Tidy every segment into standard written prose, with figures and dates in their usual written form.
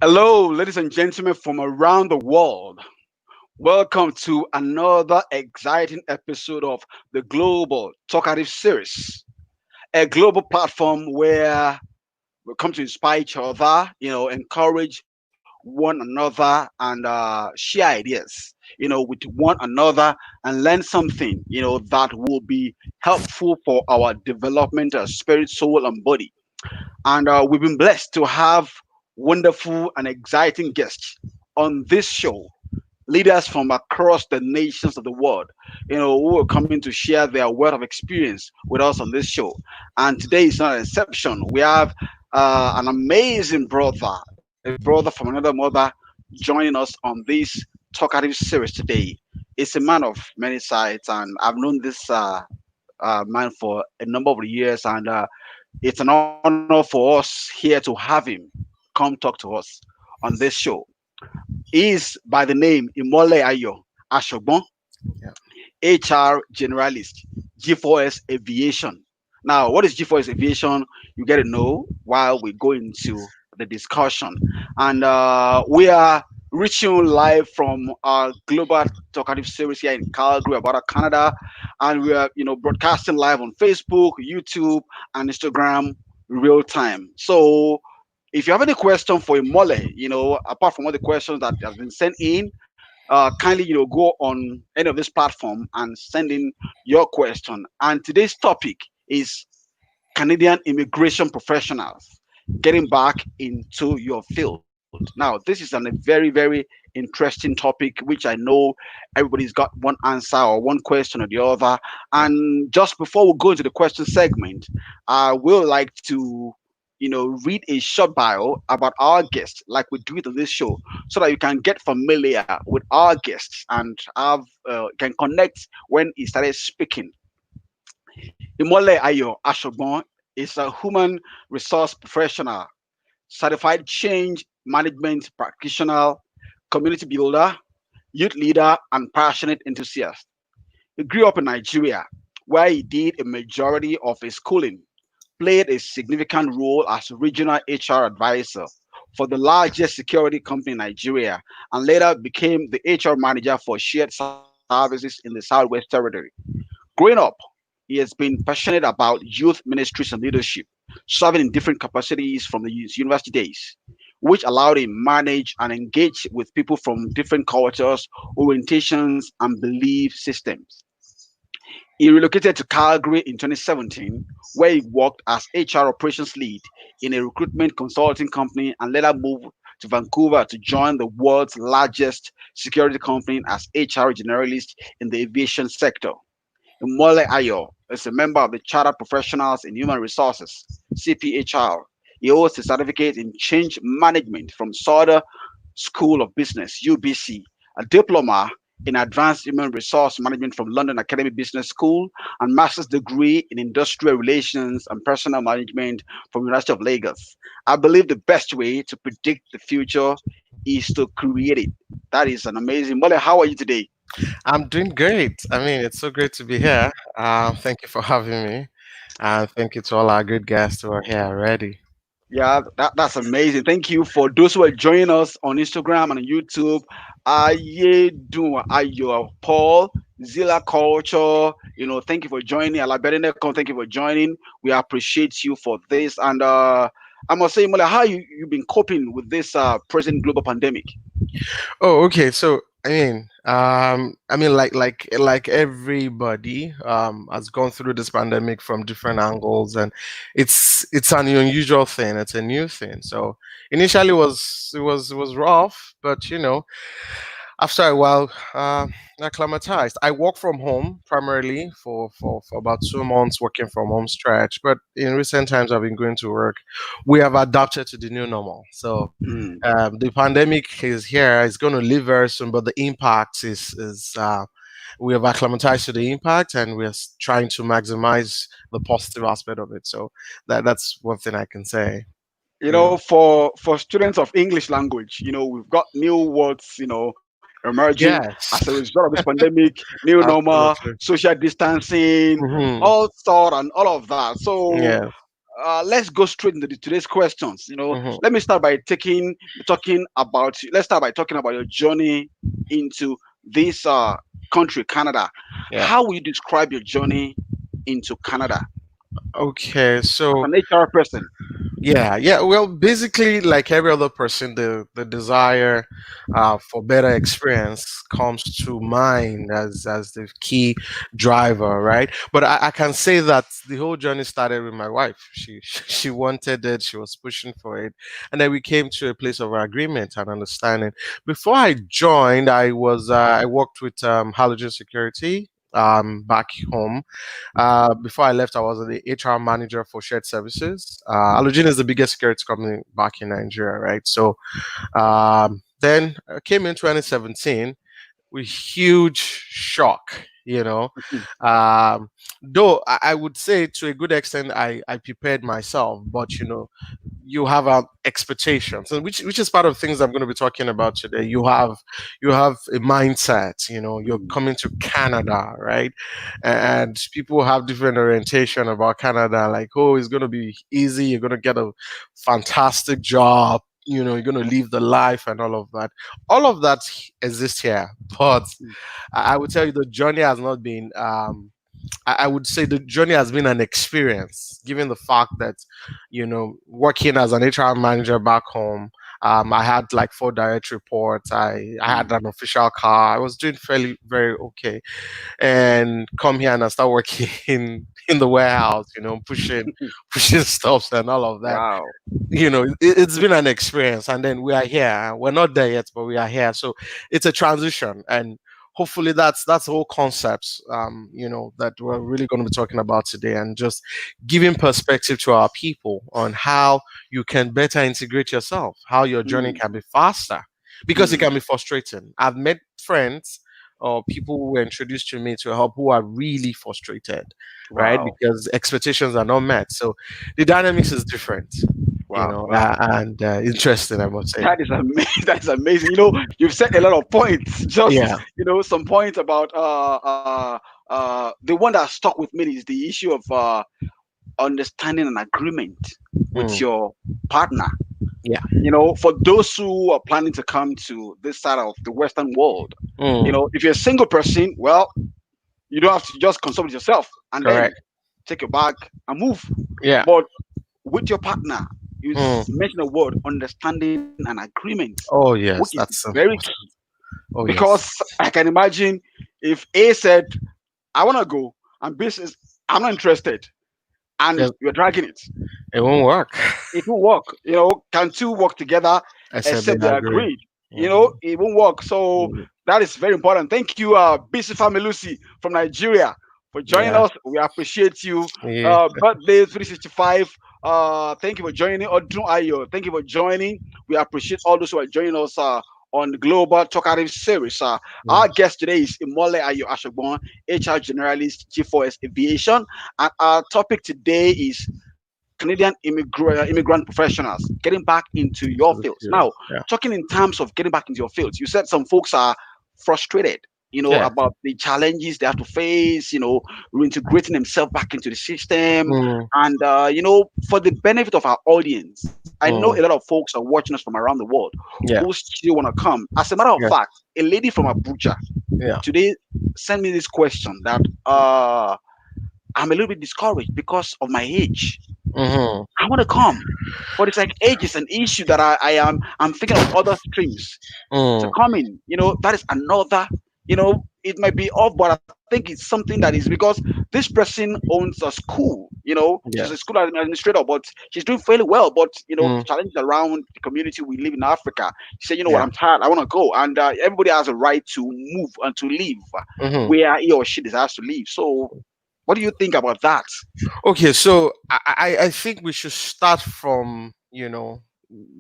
Hello, ladies and gentlemen from around the world. Welcome to another exciting episode of the Global Talkative Series, a global platform where we come to inspire each other, encourage one another and share ideas, with one another and learn something, that will be helpful for our development of spirit, soul, and body. And we've been blessed to have wonderful and exciting guests on this show, leaders from across the nations of the world, who are coming to share their wealth of experience with us on this show. And today is not an exception. We have an amazing brother, a brother from another mother, joining us on this talkative series today. It's a man of many sides, and I've known this man for a number of years, and it's an honor for us here to have him come talk to us on this show. He is by the name Imole Ayo Ashogbon, Yeah. HR generalist, G4S Aviation. Now, what is G4S Aviation? You get to know while we go into the discussion. And we are reaching you live from our global talkative series here in Calgary, Alberta, Canada. And we are, broadcasting live on Facebook, YouTube, and Instagram real time. So if you have any question for Imole, apart from all the questions that has been sent in, kindly go on any of this platform and send in your question. And today's topic is Canadian immigration professionals getting back into your field. Now, this is a very, very interesting topic, which I know everybody's got one answer or one question or the other. And just before we go into the question segment, I will like to read a short bio about our guest, like we do it on this show, so that you can get familiar with our guests and can connect when he started speaking. Imole Ayo Ashobon is a human resource professional, certified change management practitioner, community builder, youth leader, and passionate enthusiast. He grew up in Nigeria, where he did a majority of his schooling, played a significant role as regional HR advisor for the largest security company in Nigeria, and later became the HR manager for shared services in the Southwest Territory. Growing up, he has been passionate about youth ministries and leadership, serving in different capacities from his university days, which allowed him manage and engage with people from different cultures, orientations, and belief systems. He relocated to Calgary in 2017, where he worked as HR operations lead in a recruitment consulting company and later moved to Vancouver to join the world's largest security company as HR generalist in the aviation sector. Mole Ayo is a member of the Chartered Professionals in Human Resources, CPHR. He holds a certificate in change management from Sauder School of Business, UBC, a diploma in advanced human resource management from London Academy Business School, and master's degree in industrial relations and personal management from University of Lagos. I believe the best way to predict the future is to create it. That is an amazing. Mole, how are you today? I'm doing great. I mean, it's so great to be here. Thank you for having me. And thank you to all our good guests who are here already. Yeah, that's amazing. Thank you for those who are joining us on Instagram and on YouTube. Aye, do Ayo Paul, Zilla Culture. Thank you for joining. Alabedenekon, thank you for joining. We appreciate you for this. And I must say, Mola, how you've been coping with this present global pandemic? Oh, okay. So, like everybody has gone through this pandemic from different angles, and it's an unusual thing. It's a new thing. So initially, it was rough, but after a while, acclimatized. I work from home primarily for about 2 months working from home stretch, but in recent times I've been going to work. We have adapted to the new normal. So Mm. the pandemic is here. It's going to leave very soon, but the impact is we have acclimatized to the impact, and we're trying to maximize the positive aspect of it. So that's one thing I can say. Mm. For students of English language, we've got new words, emerging as a Yes, result of this pandemic, new normal, absolutely. social distancing, Hmm. all sort and all of that. So Yeah. let's go straight into today's questions. Hmm. Let me start by talking about. Let's start by talking about your journey into this country, Canada. Yeah. How will you describe your journey into Canada Okay. as So an HR person? yeah, yeah. Well, basically, like every other person, the desire for better experience comes to mind as the key driver, right? But I can say that the whole journey started with my wife. She wanted it. She was pushing for it, and then we came to a place of agreement and understanding. Before I joined, I worked with Halogen Security back home. Before I left, I was the HR manager for shared services. Allogene is the biggest security company back in Nigeria, right? So then I came in 2017 with huge shock, you know. Um, though I would say to a good extent I prepared myself, but you have expectations, and which is part of things I'm going to be talking about today. You have a mindset. You're Mm, coming to Canada, right? And people have different orientation about Canada, like, oh, it's going to be easy, you're going to get a fantastic job, you're going to live the life and all of that. All of that exists here, but mm, I would tell you the journey has not been I would say the journey has been an experience, given the fact that, working as an HR manager back home, I had like four direct reports. I had mm, an official car. I was doing fairly very okay, and come here and I start working in the warehouse, pushing stuffs and all of that. wow. It's been an experience, and then we are here. We're not there yet, but we are here. So it's a transition, and hopefully that's the whole concepts that we're really going to be talking about today, and just giving perspective to our people on how you can better integrate yourself, how your journey Mm, can be faster, because it mm, can be frustrating. I've met friends or people who were introduced to me to help who are really frustrated, right? wow. Because expectations are not met. So the dynamics is different, Wow. Wow. and interesting, I must say. That is amazing. That is amazing. You've said a lot of points. Just Yeah. some points about the one that stuck with me is the issue of understanding an agreement with Mm, your partner. yeah. For those who are planning to come to this side of the Western world, Mm, if you're a single person, well, you don't have to just consult with yourself and then correct. take your bag and move. Yeah. But with your partner, you Mm. mentioned a word, understanding an agreement, Oh which is yes, that's very key. important. Oh Because yes. I can imagine if A said, I want to go, and B says, I'm not interested, and Yes, you're dragging it, it won't work. it will work. Can two work together I said they except they agree. agreed? Hmm. It won't work. So that is very important. Thank you, BC Family Lucy from Nigeria, for joining Yeah. us. We appreciate you. Yeah. Birthday 365. Thank you for joining. Odun Ayo, thank you for joining. We appreciate all those who are joining us on the Global Talkative Series. Mm. Our guest today is Imole Ayo Ashogbon, HR Generalist, G4S Aviation. And our topic today is Canadian immigrant professionals getting back into your To the fields. field. Now, Yeah. talking in terms of getting back into your fields, you said some folks are frustrated, Yeah. about the challenges they have to face, reintegrating themselves back into the system. Mm. And, for the benefit of our audience, I know a lot of Mm. folks are watching us from around the world who Yeah. still want to come. As a matter of Yeah. fact, a lady from Abuja Yeah. today sent me this question that I'm a little bit discouraged because of my age. Hmm. I want to come, but it's like age is an issue that I'm thinking of other streams to Mm. come in. That is another. It might be off, but I think it's something that is because this person owns a school. She's a Yeah. school administrator, but she's doing fairly well. But the Mm. challenges around the community we live in Africa. She said, what, Yeah. I'm tired. I want to go, and everybody has a right to move and to leave Hmm. where he or she desires to leave. So, what do you think about that? Okay, so I think we should start from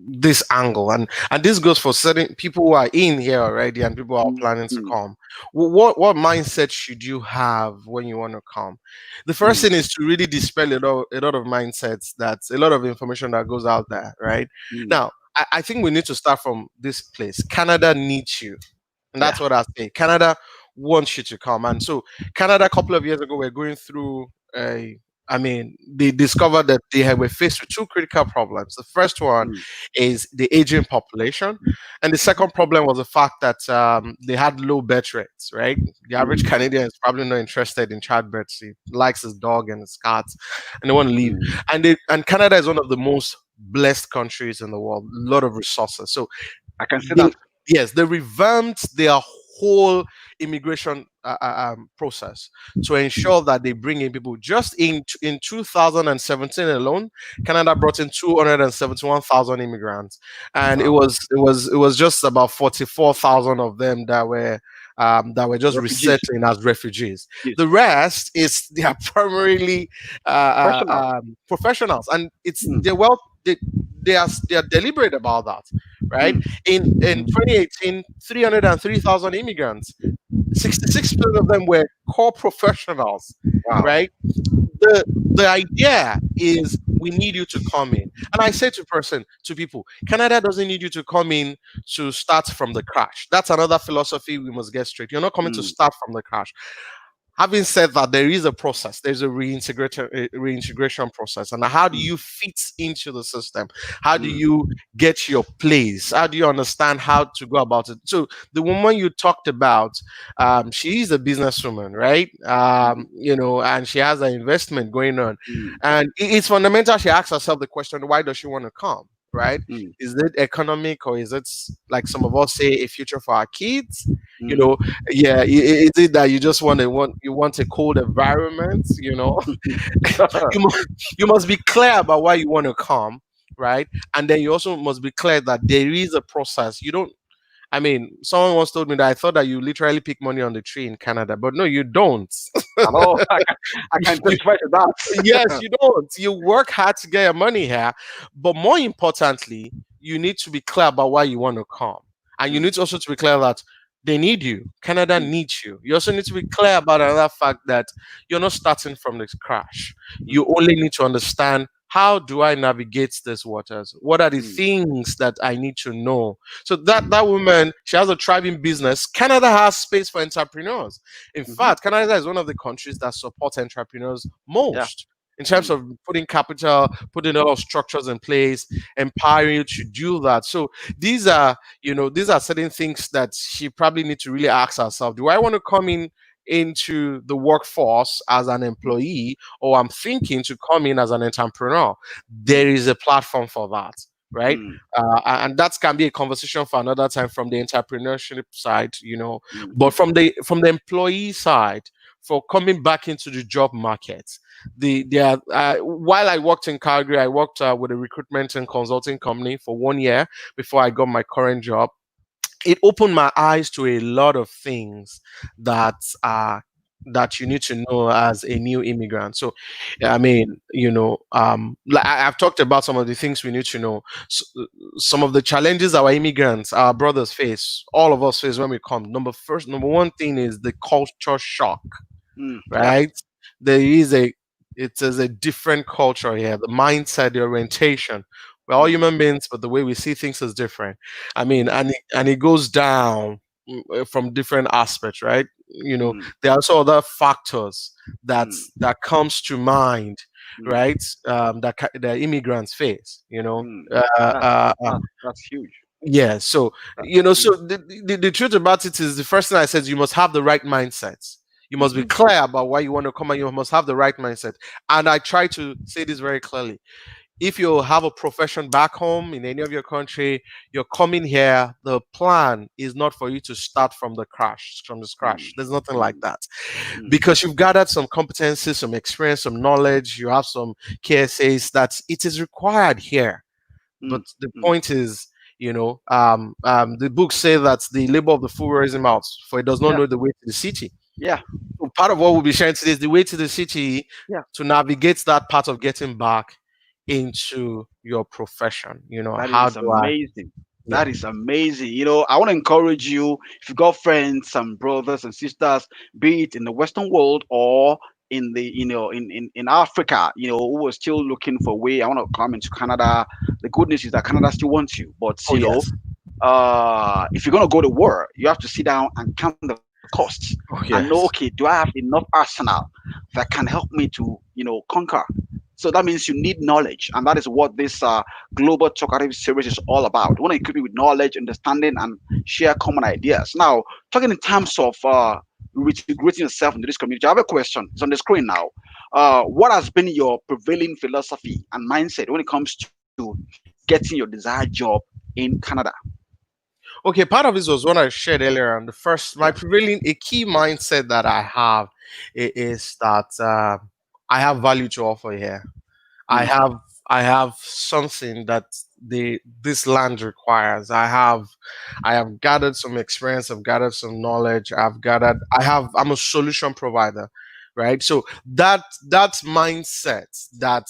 this angle, and this goes for certain people who are in here already and people who are planning to Mm, come. What mindset should you have when you want to come? The first mm, thing is to really dispel a lot of mindsets, that's a lot of information that goes out there, right? mm. Now I think we need to start from this place. Canada needs you, and Yeah. that's what I say. Canada wants you to come. And so Canada, a couple of years ago, we're going through I mean, they discovered that they were faced with two critical problems. The first one mm, is the aging population, and the mhm, second problem was the fact that they had low birth rates. Right, the average mm, Canadian is probably not interested in childbirth. He likes his dog and his cats, and they want to leave. mm. And Canada is one of the most blessed countries in the world. A lot of resources. So I can see they, that. yes, they revamped their whole immigration process to ensure that they bring in people. Just in 2017 alone, Canada brought in 271,000 immigrants, and Wow. it was just about 44,000 of them that were just Refugees. resettling as refugees. Yes. The rest is they are primarily Professional. professionals, and it's Mm, they're well they are deliberate about that, right? mm. In 2018, 303,000 immigrants, 66% of them were core professionals, Wow. right? The idea is we need you to come in. And I say to people, Canada doesn't need you to come in to start from the crash. That's another philosophy we must get straight. You're not coming to Mm, start from the crash. Having said that, there is a process. There's a reintegration process. And how do mm, you fit into the system? How do mm, you get your place? How do you understand how to go about it? So the woman you talked about, she is a businesswoman, right? mhm, And she has an investment going on. mm, And it's fundamental. She asks herself the question, why does she want to come? Right? mm, Is it economic, or is it, like some of us say, a future for our kids? You mhm. know, yeah, is it that you just want a cold environment? You must be clear about why you want to come, right? And then you also must be clear that there is a process. You don't. I mean, someone once told me that I thought that you literally pick money on the tree in Canada, but no, you don't. Hello. I can testify to Yes, that. you don't. You work hard to get your money here, but more importantly, you need to be clear about why you want to come, and you Mm, need to also to be clear that they need you. Canada mm, needs you. You also need to be clear about another fact that you're not starting from the crash. You mm, only need to understand, how do I navigate these waters? What are the mm, things that I need to know? So mm, that woman, she has a thriving business. Canada has space for entrepreneurs. In mhm. fact, Canada is one of the countries that support entrepreneurs Yeah. most in terms Mm, of putting capital, putting a lot of structures in place, empowering you to do that. So these are certain things that she probably need to really ask herself. Do I want to come into the workforce as an mm, employee, or I'm thinking to come in as an entrepreneur? mm, There is a platform for that, right? mm, And that can be a conversation for another time from the entrepreneurship side, but mhm, from the employee side, for coming back into the job market. While I worked in Calgary, I worked with a recruitment and consulting company for 1 year before I got my current job. It opened my eyes to a lot of things that are that you need to know as a new immigrant. So, I mean, like I've talked about some of the things we need to know. Some of the challenges our immigrants, our brothers face, all of us face when we come. Number one thing is the culture shock, mm. Yeah. right? There is a it is a different culture here. The mindset, the orientation. We're all Mm, human beings, but the way we see things is different. I mean, mm, and it goes down from different aspects, right? mm, There are also other factors mm, that comes to mind, mm, right? That immigrants face. mm. Uh, That, uh, uh, that's huge. yeah. So That's so huge. the truth about it is, the first thing I said, you must have the right mindset. You must be Mhm, clear about why you want to come, and you must have the right mindset. And I try to say this very clearly. If you have a profession back home in any of your country, you're coming here, the plan is not for you to start from the mm, scratch. There's nothing like mm, that, mm, because you've gathered some competencies, some experience, some knowledge. You have some KSAs that it is required here. But mm, the mm. point is, the books say that the labor of the fool wears him out, for he does not Yeah. know the way to the city. Yeah. So part of what we'll be sharing today is the way to the city, Yeah. to navigate that part of getting back into your profession. That How is do I? amazing. Yeah. That is amazing. I want to encourage you, if you got friends, some brothers and sisters, be it in the Western world or in the in Africa, who are still looking for a way. I want to come into Canada. The good news is that Canada still wants you, but Oh yes. if you're gonna go to war, you have to sit down and count the costs Oh and know, okay, yes. do I have enough arsenal that can help me to, conquer. So that means you need knowledge, and that is what this global talkative series is all about. We want to equip you with knowledge, understanding, and share common ideas. Now, talking in terms of integrating yourself into this community, I have a question. It's on the screen now. What has been your prevailing philosophy and mindset when it comes to getting your desired job in Canada? Okay, part of this was what I shared earlier. And the first, Yeah. my prevailing, a key mindset that I have is that I have value to offer here. I Mm, have I have something that this land requires. I have gathered some experience, I've gathered some knowledge, I'm a solution provider, right? So that mindset that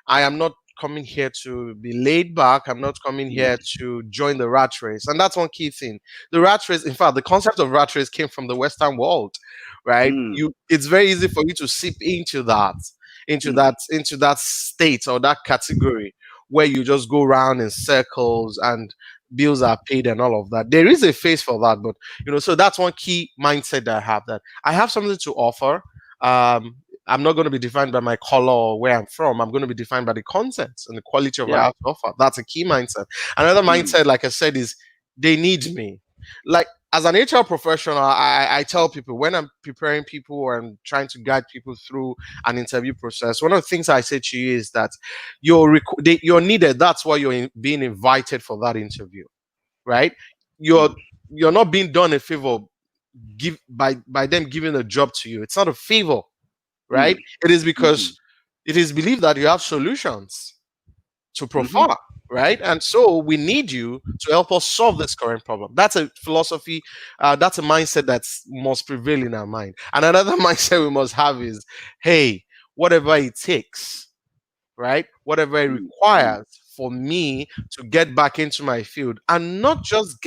I am not coming here to be laid back, I'm not coming here mm, to join the rat race. And that's one key thing. The rat race, in fact, the concept of rat race came from the Western world, right? mm, It's very easy for you to sip into that state or that category where you just go around in circles and bills are paid and all of that. There is a phase for that, but so that's one key mindset that I have, that I have something to offer. um I'm not going to be defined by my color or where I'm from. I'm going to be defined by the content and the quality of what I yeah. have to offer. That's a key mindset. Another Mm, mindset, like I said, is they need me. Like, as an HR professional, I tell people when I'm preparing people or I'm trying to guide people through an interview process, one of the things I say to you is that you're needed. That's why being invited for that interview, right? You're mm, you're not being done a favor by them giving a job to you. It's not a favor, right? mm, It is because mhm, it is believed that you have solutions to mhm. prefer, right? And so we need you to help us solve this current problem. That's a philosophy, that's a mindset that's must prevail in our mind. And another mindset we must have is, hey, whatever it takes, right? Whatever it Mm, mm, requires for me to get back into my field, and not just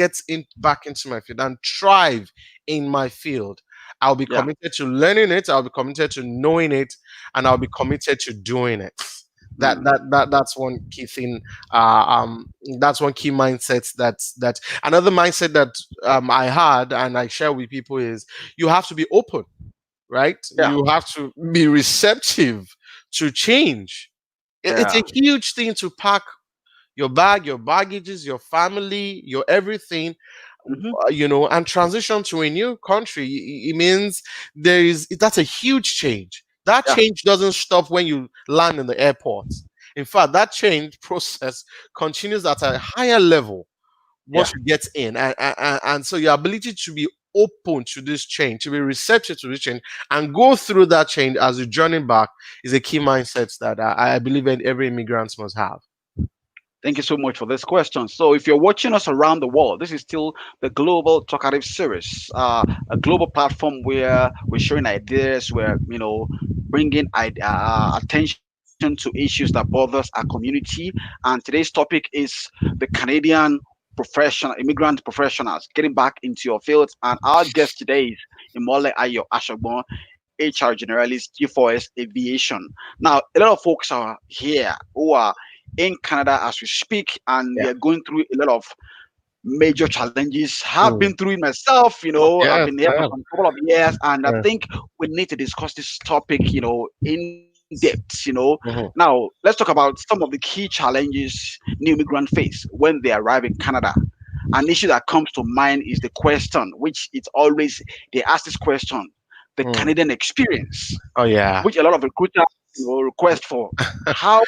back into my field and thrive in my field. I'll be yeah. committed to learning it, I'll be committed to knowing it, and I'll be committed to doing it. That Mm, that that that's one key thing. That's one key mindset. That another mindset that I had and I share with people is you have to be open, right? yeah. You have to be receptive to change. It's a Yeah. huge thing to pack your bag, your baggages, your family, your everything, Hmm. and transition to a new country. It means that's a huge change. That Yeah. change doesn't stop when you land in the airport. In fact, that change process continues at a higher level Yeah. once you get in, and so your ability to be open to this change, to be receptive to this change, and go through that change as you're journeying back is a key mindset that I believe in every immigrant must have. Thank you so much for this question. So, if you're watching us around the world, this is still the Global Talkative Series, a global platform where we're sharing ideas, we're bringing attention to issues that bothers our community. And today's topic is the Canadian immigrant professionals getting back into your fields. And our guest today is Imole Ayo Ashogbon, HR generalist, G4S Aviation. Now, a lot of folks are here who are in Canada as we speak, and Yeah. they're going through a lot of major challenges. Have Mm. been through it myself. I've Yes, been here I for am. some couple of years, and I Yeah. think we need to discuss this topic, in depth. Mhm. Now let's talk about some of the key challenges new immigrants face when they arrive in Canada. An issue that comes to mind is the question, which it's always they ask this question, the Mm. Canadian experience, Oh yeah. which a lot of recruiters request for. How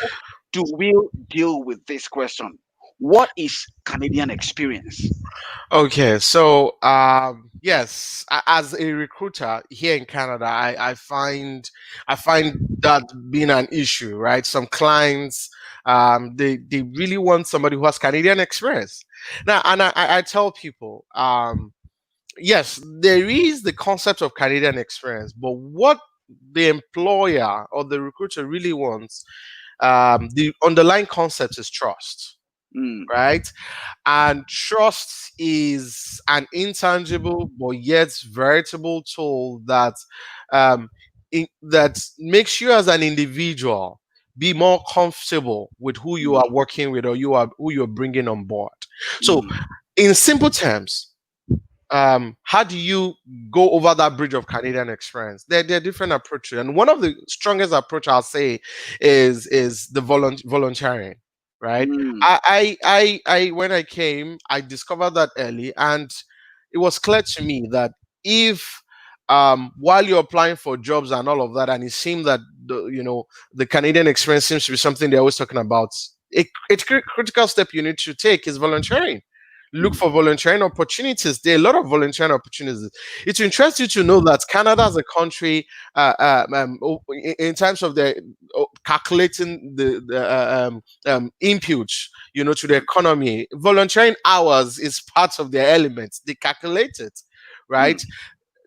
do we deal with this question? What is Canadian experience? Okay, so yes, as a recruiter here in Canada, I find that being an issue, right? Some clients, they really want somebody who has Canadian experience. Now, and I tell people, yes, there is the concept of Canadian experience, but what the employer or the recruiter really wants, the underlying concept is trust, Mm, right? And trust is an intangible but yet veritable tool um, that makes you as an individual be more comfortable with who you are mm, working with or who you're bringing on board. So, mm, in simple terms, how do you go over that bridge of Canadian experience? There are different approaches, and one of the strongest approach I'll say is the volunteering. Right? Mm, I when I came, I discovered that early, and it was clear to me that if while you're applying for jobs and all of that, and it seemed that the Canadian experience seems to be something they're always talking about. A critical step you need to take is volunteering. Look mm, for volunteering opportunities. There are a lot of volunteering opportunities. It interests you to know that Canada as a country, in terms of the calculating the inputs, to the economy, volunteering hours is part of their elements. They calculate it, mm, right?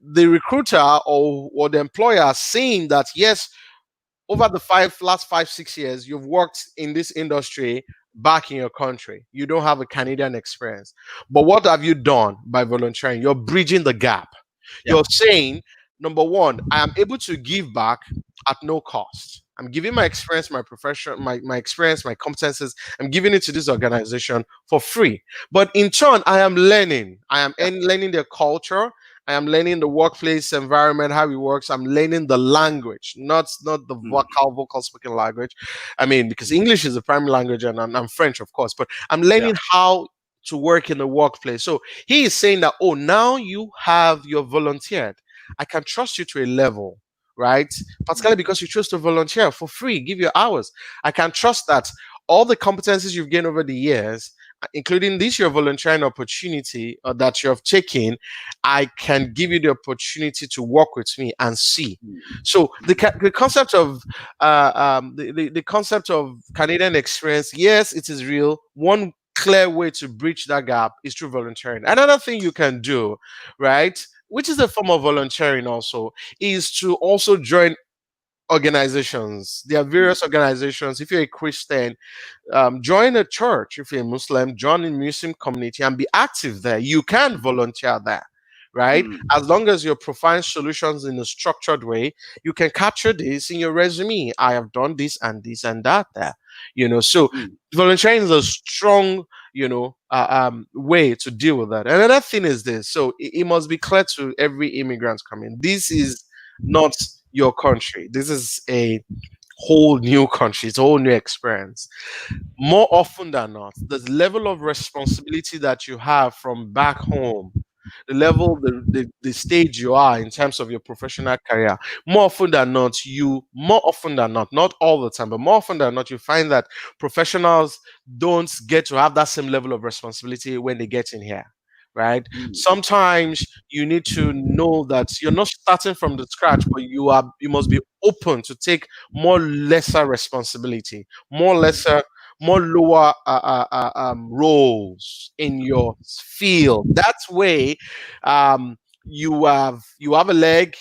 The recruiter or the employer seeing that yes, over the last 5 6 years you've worked in this industry back in your country, you don't have a Canadian experience, but what have you done by volunteering? You're bridging the gap. yeah. You're saying, number one, I am able to give back at no cost. I'm giving my experience, my profession, my experience, my competences. I'm giving it to this organization for free. But in turn, I am learning. I am Yeah. learning their culture. I am learning the workplace environment, how it works. I'm learning the language, not the Mm, vocal spoken language. I mean, because English is the primary language, and I'm French, of course, but I'm yeah. learning how to work in the workplace. So he is saying that, oh, now you're volunteered. I can trust you to a level, right? Mm, Particularly because you chose to volunteer for free, give your hours. I can trust that all the competencies you've gained over the years, including this your volunteering opportunity that you have taken, I can give you the opportunity to work with me and see. mm, So the concept of the concept of Canadian experience, yes, it is real. One clear way to bridge that gap is through volunteering. Another thing you can do, right, which is a form of volunteering also, is to also join organizations. There are mm, various organizations. If you're a Christian, join a church. If you're a Muslim, join a Muslim community and be active there. You can volunteer there, right? mm, As long as you're providing solutions in a structured way, you can capture this in your resume. I have done this and that there. So mm, volunteering is a strong, way to deal with that. Another thing is this. So it must be clear to every immigrant coming. This is not your country. This is a whole new country. It's a whole new experience. More often than not, the level of responsibility that you have from back home, the level, the stage you are in terms of your professional career, more often than not all the time, but more often than not, you find that professionals don't get to have that same level of responsibility when they get in here. Right? mm, Sometimes you need to know that you're not starting from the scratch, but you must be open to take more lesser responsibility, more lower roles in your field. That way, you have a leg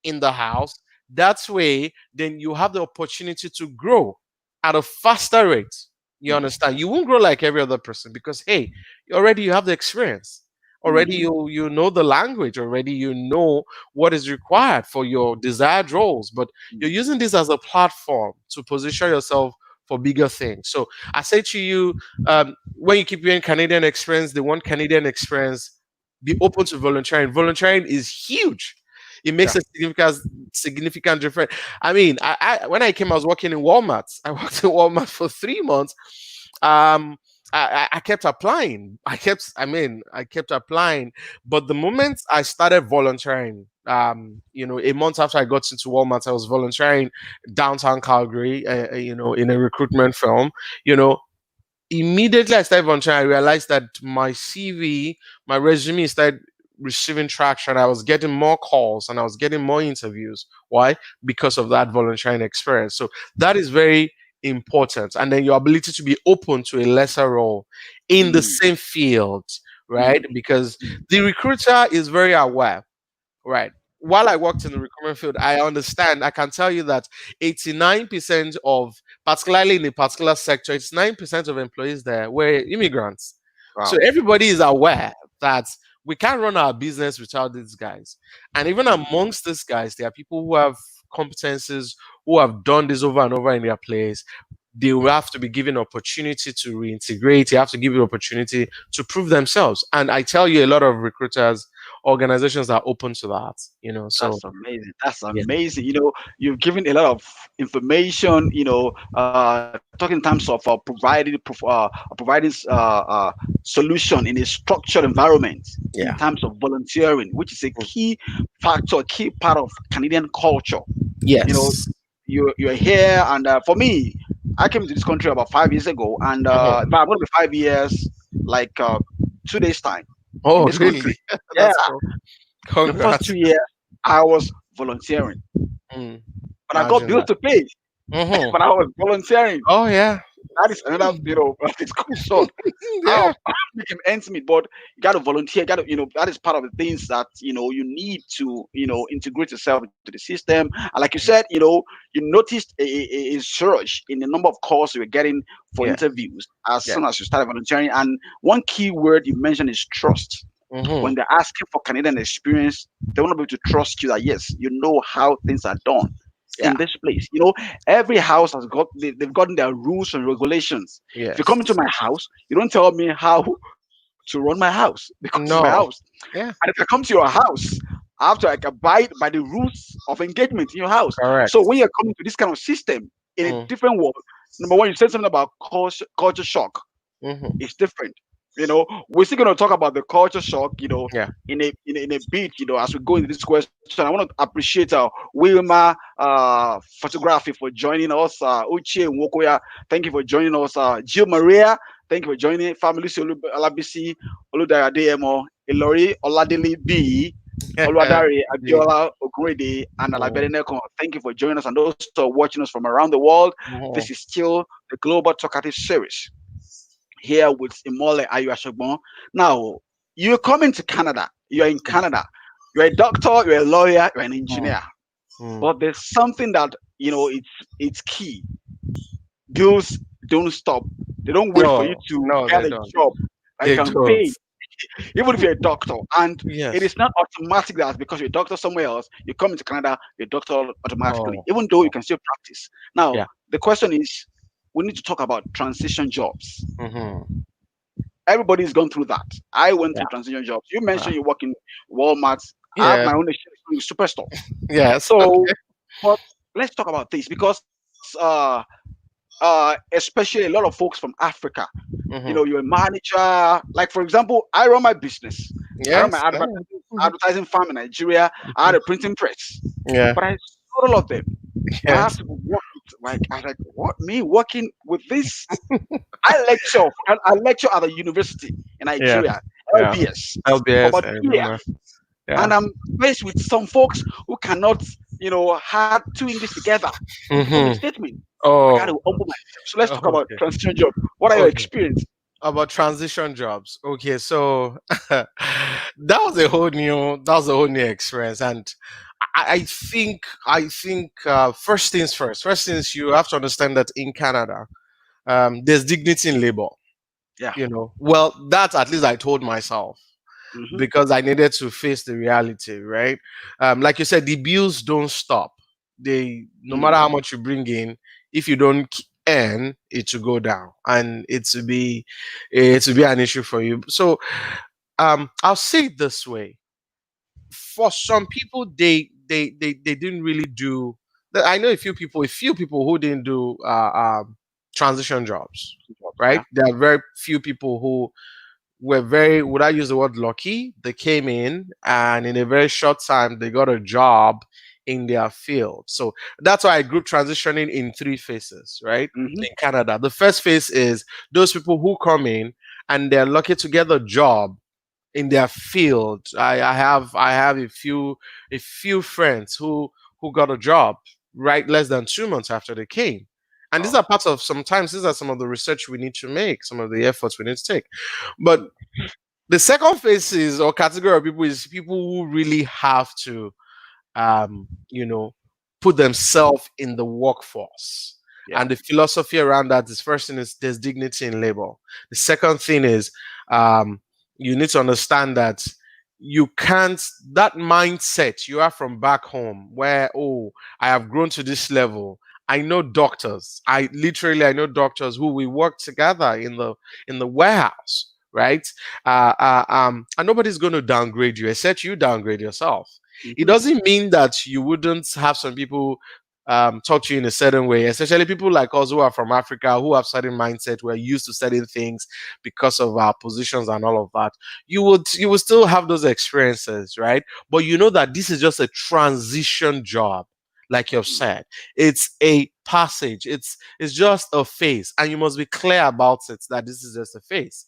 in the house. That way, then you have the opportunity to grow at a faster rate. You mm, understand? You won't grow like every other person because hey, you have the experience. Already mm, you know the language. Already you know what is required for your desired roles. But mm, you're using this as a platform to position yourself for bigger things. So I say to you, when you keep hearing Canadian experience, they want Canadian experience. Be open to volunteering. Volunteering is huge. It makes yeah. a significant difference. I mean, when I came, I was working in Walmart. I worked in Walmart for 3 months. Um, I kept applying. I kept applying. But the moment I started volunteering, a month after I got into Walmart, I was volunteering downtown Calgary, in a recruitment firm. You know, Immediately I started volunteering, I realized that my CV, my resume started receiving traction. I was getting more calls and I was getting more interviews. Why? Because of that volunteering experience. So that is very important. And then your ability to be open to a lesser role in the Mm, same field, right? mm, Because the recruiter is very aware. Right. While I worked in the recruitment field, I can tell you that 89% of, particularly in a particular sector, 89% of employees there were immigrants. So wow. everybody is aware that we can't run our business without these guys. And even Mm, amongst these guys, there are people who have competences, who have done this over and over in their place. they will have to be given opportunity to reintegrate. You have to give you opportunity to prove themselves. And I tell you, a lot of recruiters, organizations are open to that. So That's amazing. That's yeah, amazing. You've given a lot of information. Talking in terms of providing solution in a structured environment in yeah, terms of volunteering, which is a mm, key factor, key part of Canadian culture. You know, yes, you're here, and for me, I came to this country about 5 years ago, and mhm. in fact, I'm going to be 5 years, like 2 days time, in Oh, this really? country. Yeah, That's cool. the first Congrats. 2 years I was volunteering, Mm, but I got imagine bills that. to pay. Hmm. But I was volunteering. Oh, yeah. That is another, it's short. Yeah. Making ends meet, but you got to volunteer. You got to, that is part of the things that you need to, integrate yourself into the system. And like you said, you noticed a surge in the number of calls you were getting for Yeah. interviews as Yeah. soon as you started volunteering. And one key word you mentioned is trust. Hmm. When they're asking for Canadian experience, they want to be able to trust you that yes, you know how things are done Yeah. in this place. Every house has they've gotten their rules and regulations. If you come into Yes. my house, you don't tell me how to run my house because it's my house. No. And Yeah. if I come to your house, I have to like abide by the rules of engagement in your house. So Correct. when you're coming to this kind of system in a Mm, different world, number one, you said something about culture shock. hmm. It's different. We're still gonna talk about the culture shock, Yeah. in a bit, as we go into this question. I want to appreciate Wilma photography for joining us, Uche Nwokoya, thank you for joining us, Jill Maria, thank you for joining, family Alabisi, Oludayademo, Ilori, Oladili B, Oluwadare, Yeah. Abiola, Ogunrede, and Mm, Alabere Neko. Thank you for joining us, and those who are watching us from around the world. This mhm. is still the Global Talkative Series here with Imole Ayuashogbon. Now, you're coming to Canada. You're in Canada. You're a doctor, you're a lawyer, you're an Mm, engineer. mm. But there's something that, it's key. Bills don't stop. They don't wait for you No, to no, get they a don't. job that They can don't. pay, even if you're a doctor. And it Yes. is not automatic that because you're a doctor somewhere else, you come into Canada, you're a doctor automatically, Oh, even though you no. can still practice. Now, Yeah. the question is, we need to talk about transition jobs. Hmm. Everybody's gone through that. I went Yeah. through transition jobs. You Uh, mentioned you work in Walmart. I have yes. my own experience with Superstore. Yes. So, Okay. but let's talk about this because, especially a lot of folks from Africa, Hmm. you're a manager. Like for example, I run my business. I run my Yes. Mhm. advertising firm in Nigeria. I had Mhm. a printing press, Yeah. but I sold all of them. I have Yes. to work with, like, I was like, what, me working with this? I lecture at a university in Yeah. Nigeria, Yeah. LBS, for LBS. about I 2 years, remember. and Yeah. I'm faced with some folks who cannot, have two English together to form a Hmm. statement. I got to Oh. humble myself. So let's talk about Okay. transition job. What are your Okay. experience? About transition jobs. Okay, so that was a whole new experience, and I think first things first. First things you have to understand that in Canada, there's dignity in labor. Yeah. Well, that at least I told myself Hmm. because I needed to face the reality, right? Like you said, the bills don't stop. They no matter how much you bring in, if you don't earn, it will go down, and it will be an issue for you. So, I'll say it this way: for some people, they didn't really do. I know a few people who didn't do transition jobs, right? Yeah. There are very few people who were very, would I use the word lucky? They came in and in a very short time they got a job in their field. So that's why I group transitioning in three phases, right? Hmm. In Canada. The first phase is those people who come in and they're lucky to get a job in their field. I have a few friends who got a job right less than 2 months after they came. And these Oh. are parts of sometimes these are some of the research we need to make, some of the efforts we need to take. But the second phase is or category of people is people who really have to um, you know, put themselves in the workforce. Yeah. And the philosophy around that is first thing is there's dignity in labor. The second thing is um, you need to understand that you can't that mindset you are from back home where, oh, I have grown to this level. I know doctors. I know doctors who we work together in the warehouse, right? And nobody's going to downgrade you except you downgrade yourself. It Mhm. doesn't mean that you wouldn't have some people talk to you in a certain way, especially people like us who are from Africa, who have certain mindset. We're used to certain things because of our positions and all of that. You would still have those experiences, right? But you know that this is just a transition job, like you've Mm. said. It's a passage. It's just a phase, and you must be clear about it that this is just a phase.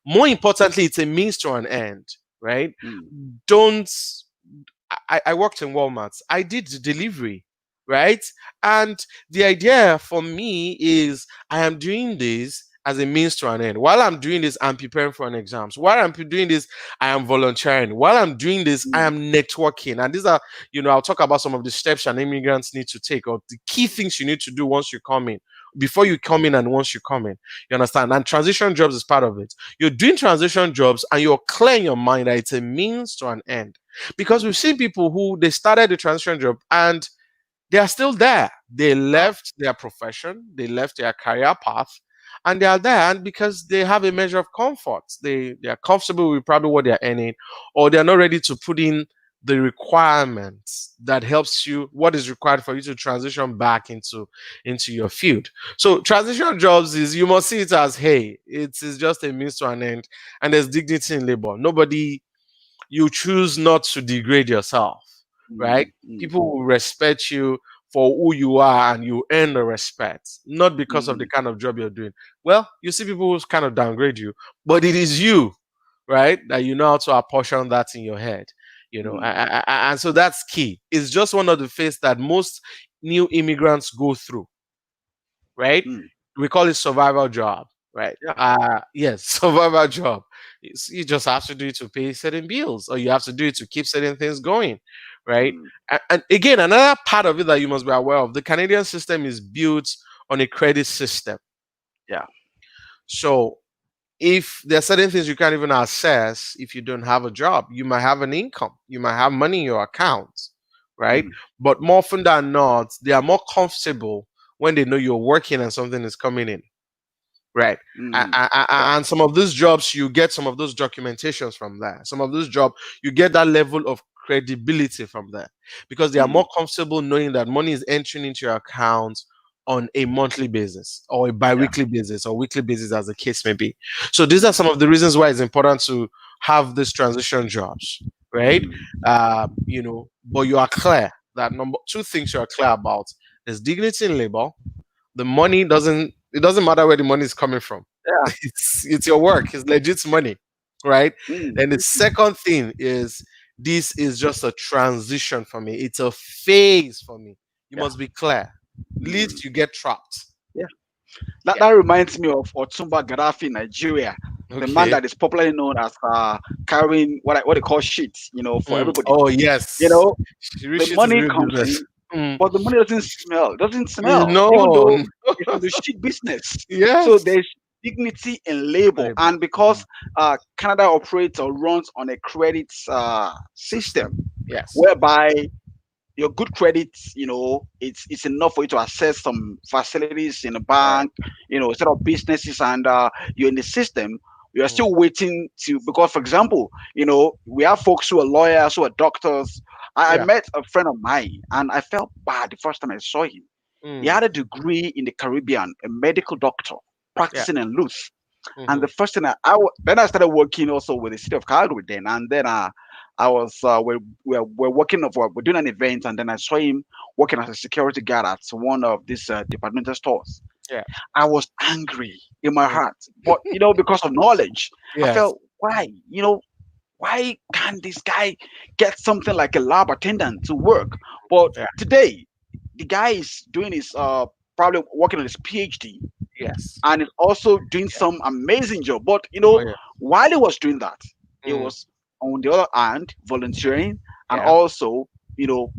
More importantly, it's a means to an end, right? Mm. Don't. I worked in Walmart. I did delivery, right? And the idea for me is I am doing this as a means to an end. While I'm doing this, I'm preparing for an exam. So while I'm doing this, I am volunteering. While I'm doing this, I Mm. am networking. And these are, I'll talk about some of the steps an immigrants need to take, or the key things you need to do once you come in, before you come in and once you come in. You understand? And transition jobs is part of it. You're doing transition jobs and you're clear in your mind that it's a means to an end. Because we've seen people who they started the transition job and they are still there. They left their profession, they left their career path, and they are there. And because they have a measure of comfort, they are comfortable with probably what they're earning, or they're not ready to put in the requirements that helps you, what is required for you to transition back into your field. So transition jobs is, you must see it as, hey, it is just a means to an end, and there's dignity in labor. Nobody, you choose not to degrade yourself, right? Mm. Mm. People will respect you for who you are, and you earn the respect, not because of the Mm. kind of job you're doing. Well, you see people who kind of downgrade you, but it is you, right? That you know how to apportion that in your head, Mm. and so that's key. It's just one of the phases that most new immigrants go through, right? Mm. We call it survival job, right? Yeah. Yes, survival job. You just have to do it to pay certain bills, or you have to do it to keep certain things going, right? Mm. And again, another part of it that you must be aware of: the Canadian system is built on a credit system. Yeah. So if there are certain things you can't even access if you don't have a job, you might have an income, you might have money in your account, right? Mm. But more often than not, they are more comfortable when they know you're working and something is coming in. Right. Mm. Yeah. And some of those jobs, you get some of those documentations from there. Some of those jobs, you get that level of credibility from there, because they are Mm. more comfortable knowing that money is entering into your account on a monthly basis, or a Yeah. bi-weekly basis, or weekly basis, as the case may be. So these are some of the reasons why it's important to have these transition jobs, right? Mm. But you are clear that number two things you are clear about: there's dignity in labor. The money doesn't, it doesn't matter where the money is coming from. Yeah. It's your work, it's legit money, right? Mm. And the second thing is, this is just a transition for me, it's a phase for me. You Yeah. must be clear, Mm. least you get trapped. Yeah. That Yeah. that reminds me of Otumba Gaddafi in Nigeria, the man Okay. that is popularly known as carrying what they call sheets, for everybody. Oh You yes, know, the rich is money real comes business. in, Mm. but the money doesn't smell. Doesn't smell, even No. though it's in the sheet business. So Yes. there's dignity in labor, Labor. and because Canada operates or runs on a credit System. system, Yes. whereby your good credit, it's enough for you to access some facilities in a Correct. bank, set up businesses, and you're in the system. You are Mm. still waiting to, because, for example, we have folks who are lawyers, who are doctors. I Yeah. met a friend of mine, and I felt bad the first time I saw him. He Mm. had a degree in the Caribbean, a medical doctor, Yeah. practicing in Luz. And Hmm. the first thing then I started working also with the city of Calgary then, and then I was we're working of we're doing an event, and then I saw him working as a security guard at one of these departmental stores. Yeah. I was angry in my Mm. heart, but because of knowledge, I Yes. felt, why can't this guy get something like a lab attendant to work? But Yeah. today, the guy is doing his probably working on his PhD, Yes. and is also doing Yeah. some amazing job. But Oh yeah. while he was doing that, he Mm. was on the other hand volunteering, and Yeah. also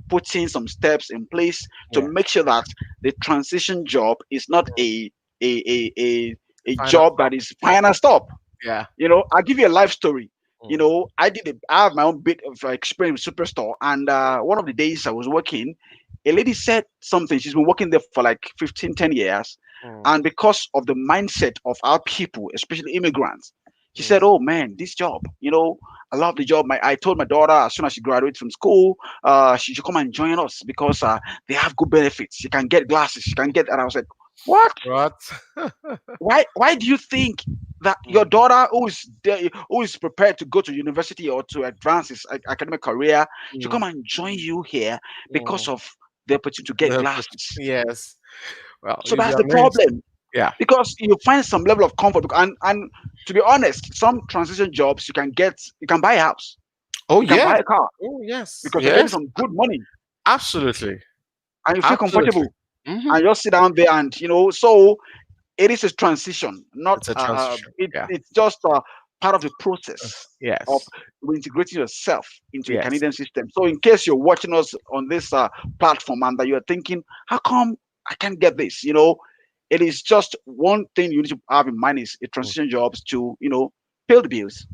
putting some steps in place to Yeah. make sure that the transition job is not Mm. a Final job stop. that is final stop. Yeah. I'll give you a life story. Mm. I have my own bit of experience with Superstore, and one of the days I was working, A lady said something. She's been working there for like 15, 10 years. Mm, And because of the mindset of our people, especially immigrants, she said, mm. "Oh man, this job, I love the job. I told my daughter as soon as she graduates from school, she should come and join us because they have good benefits. She can get glasses, she can get." And I was like, "What? What? Why do you think that your Mm, daughter who is there, who is prepared to go to university or to advance his academic career should come mm, and join you here because mm. of the opportunity to get The- glasses?" yes. Well, So you'd be that's the amazed. problem, Yeah. because you find some level of comfort, and to be honest, some transition jobs you can buy a house, Oh you can buy yes. a car Oh yes. because you're getting Yes. some good money Absolutely. and you feel Absolutely. comfortable Hmm. and just sit down there, and so it is a transition, not It's a transition. Yeah. it's just part of the process of Yes. reintegrating yourself into the Yes. Canadian system. So in case you're watching us on this platform and that you're thinking, how come I can't get this? It is just one thing you need to have in mind is a Mm. transition jobs to, pay the bills,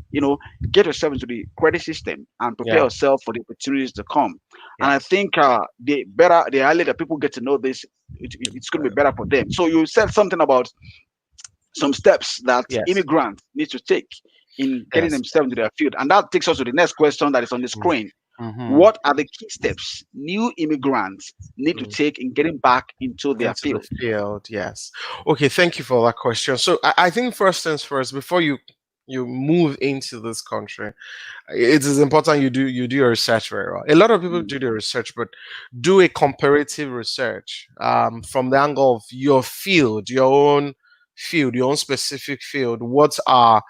get yourself into the credit system and prepare Yeah. yourself for the opportunities to come. And I Yes. think the earlier that people get to know this, it's going to be better for them. So you said something about some steps that Yes. immigrants need to take in getting Yes. themselves into their field. And that takes us to the next question that is on the Mm. screen. Mm-hmm. What are the key steps new immigrants need to Mm. take in getting back into their Into the field? field. Yes. Okay. Thank you for that question. So I think first things first, before you move into this country, it is important you do your research very well. A lot of people Mm, do the research, but do a comparative research from the angle of your field, your own specific field. What are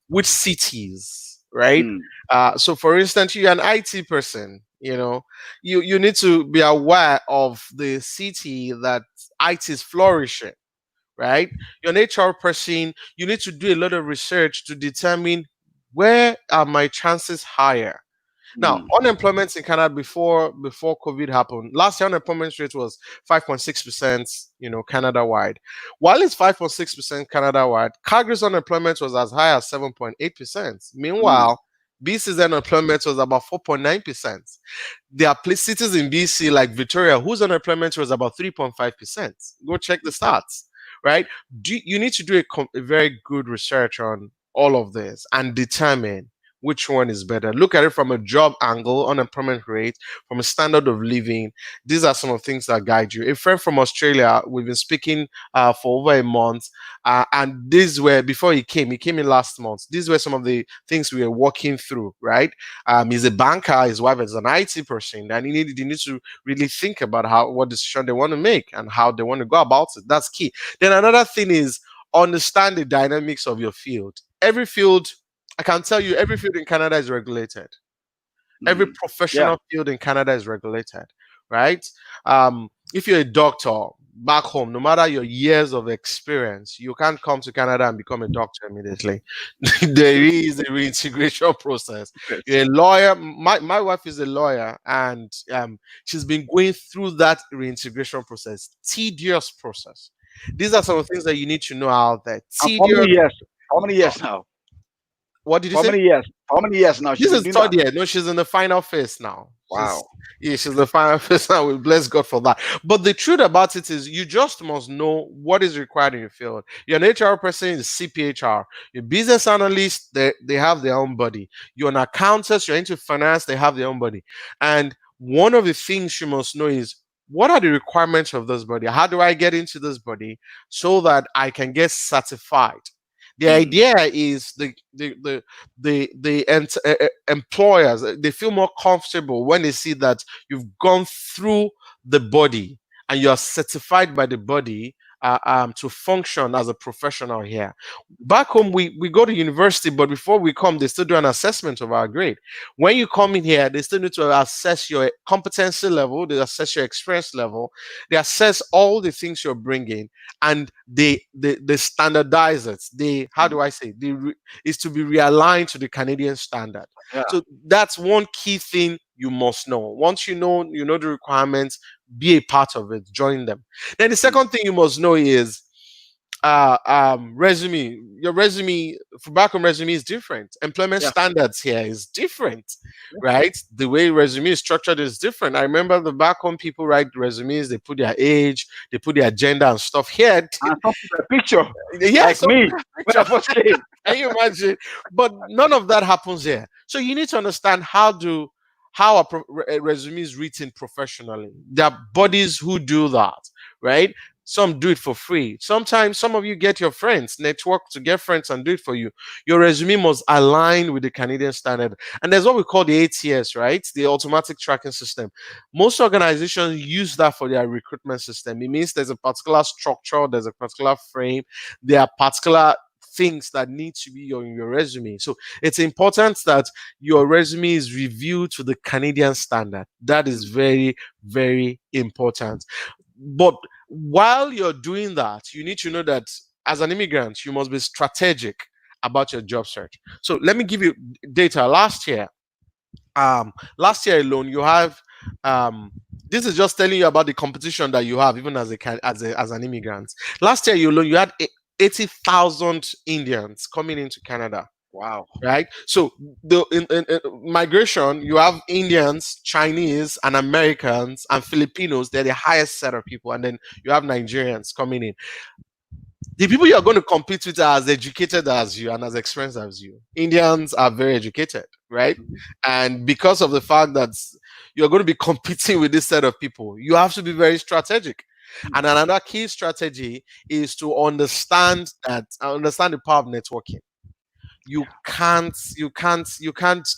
which cities, right? mm, So, for instance, you're an IT person. You need to be aware of the city that IT is flourishing, right? You're an HR person, you need to do a lot of research to determine where are my chances higher. Now, mm, unemployment in Canada before COVID happened, last year unemployment rate was 5.6%, Canada wide. While it's 5.6% Canada wide, Calgary's unemployment was as high as 7.8%. mm, Meanwhile, BC's unemployment was about 4.9%. There are cities in BC like Victoria whose unemployment was about 3.5%. Go check the stats, right? You need to do a very good research on all of this and determine which one is better. Look at it from a job angle, unemployment rate, from a standard of living. These are some of the things that guide you. A friend from Australia, we've been speaking for over a month, and these were before he came in last month. These were some of the things we were working through, right? He's a banker, his wife is an IT person, and he needs to really think about what decision they want to make and how they want to go about it. That's key. Then another thing is understand the dynamics of your field. Every field, I can tell you, every field in Canada is regulated. Every mm. Yeah. professional field in Canada is regulated, right? If you're a doctor back home, no matter your years of experience, you can't come to Canada and become a doctor immediately. There is a reintegration process. Yes. You're a lawyer. My wife is a lawyer, and she's been going through that reintegration process, tedious process. These are some of the things that you need to know out there. And for how many Tedious. years? How many years now? What did you For how say? many years? For how many years now she's This been is doing third that? year. No, she's in the final phase now. She's Wow. Yeah, she's the final phase now. We bless God for that. But the truth about it is, you just must know what is required in your field. You're an HR person, is CPHR. Your business analyst, they have their own body. You're an accountant, you're into finance, they have their own body. And one of the things you must know is, what are the requirements of this body? How do I get into this body so that I can get certified? The Mm, idea is employers, they feel more comfortable when they see that you've gone through the body and you are certified by the body to function as a professional here. Back home, we go to university, but before we come, they still do an assessment of our grade. When you come in here, they still need to assess your competency level, they assess your experience level, they assess all the things you're bringing, and they standardize it. They How mm. do I say? Is to be realigned to the Canadian standard. Yeah. So that's one key thing you must know. Once you know the requirements, be a part of it, join them. Then the Mm, second thing you must know is resume, your resume for back home resume is different. Employment Yeah. standards here is different, Yeah. right? The way resume is structured is different. I remember the back home people write resumes, they put their age, they put their gender and stuff. Here, And some put a picture, yes, like some me when I picture. first came. Can you imagine? But none of that happens here. So you need to understand how a resume is written professionally. There are bodies who do that, right? Some do it for free. Sometimes some of you get your friends, network to get friends and do it for you. Your resume must align with the Canadian standard. And there's what we call the ATS, right? The automatic tracking system. Most organizations use that for their recruitment system. It means there's a particular structure, there's a particular frame, there are particular things that need to be on your resume. So it's important that your resume is reviewed to the Canadian standard. That is Mm, very, very important. But while you're doing that, you need to know that as an immigrant, you must be strategic about your job search. So let me give you data. Last year alone, you have um, this is just telling you about the competition that you have, even as an immigrant. Last year alone, you had 80,000 Indians coming into Canada, wow. right? So in migration, you have Indians, Chinese, and Americans and Filipinos. They're the highest set of people, and then you have Nigerians coming in. The people you're going to compete with are as educated as you and as experienced as you. Indians are very educated, right? Mhm. And because of the fact that you're going to be competing with this set of people, you have to be very strategic. Mm, And another key strategy is to understand the power of networking. You can't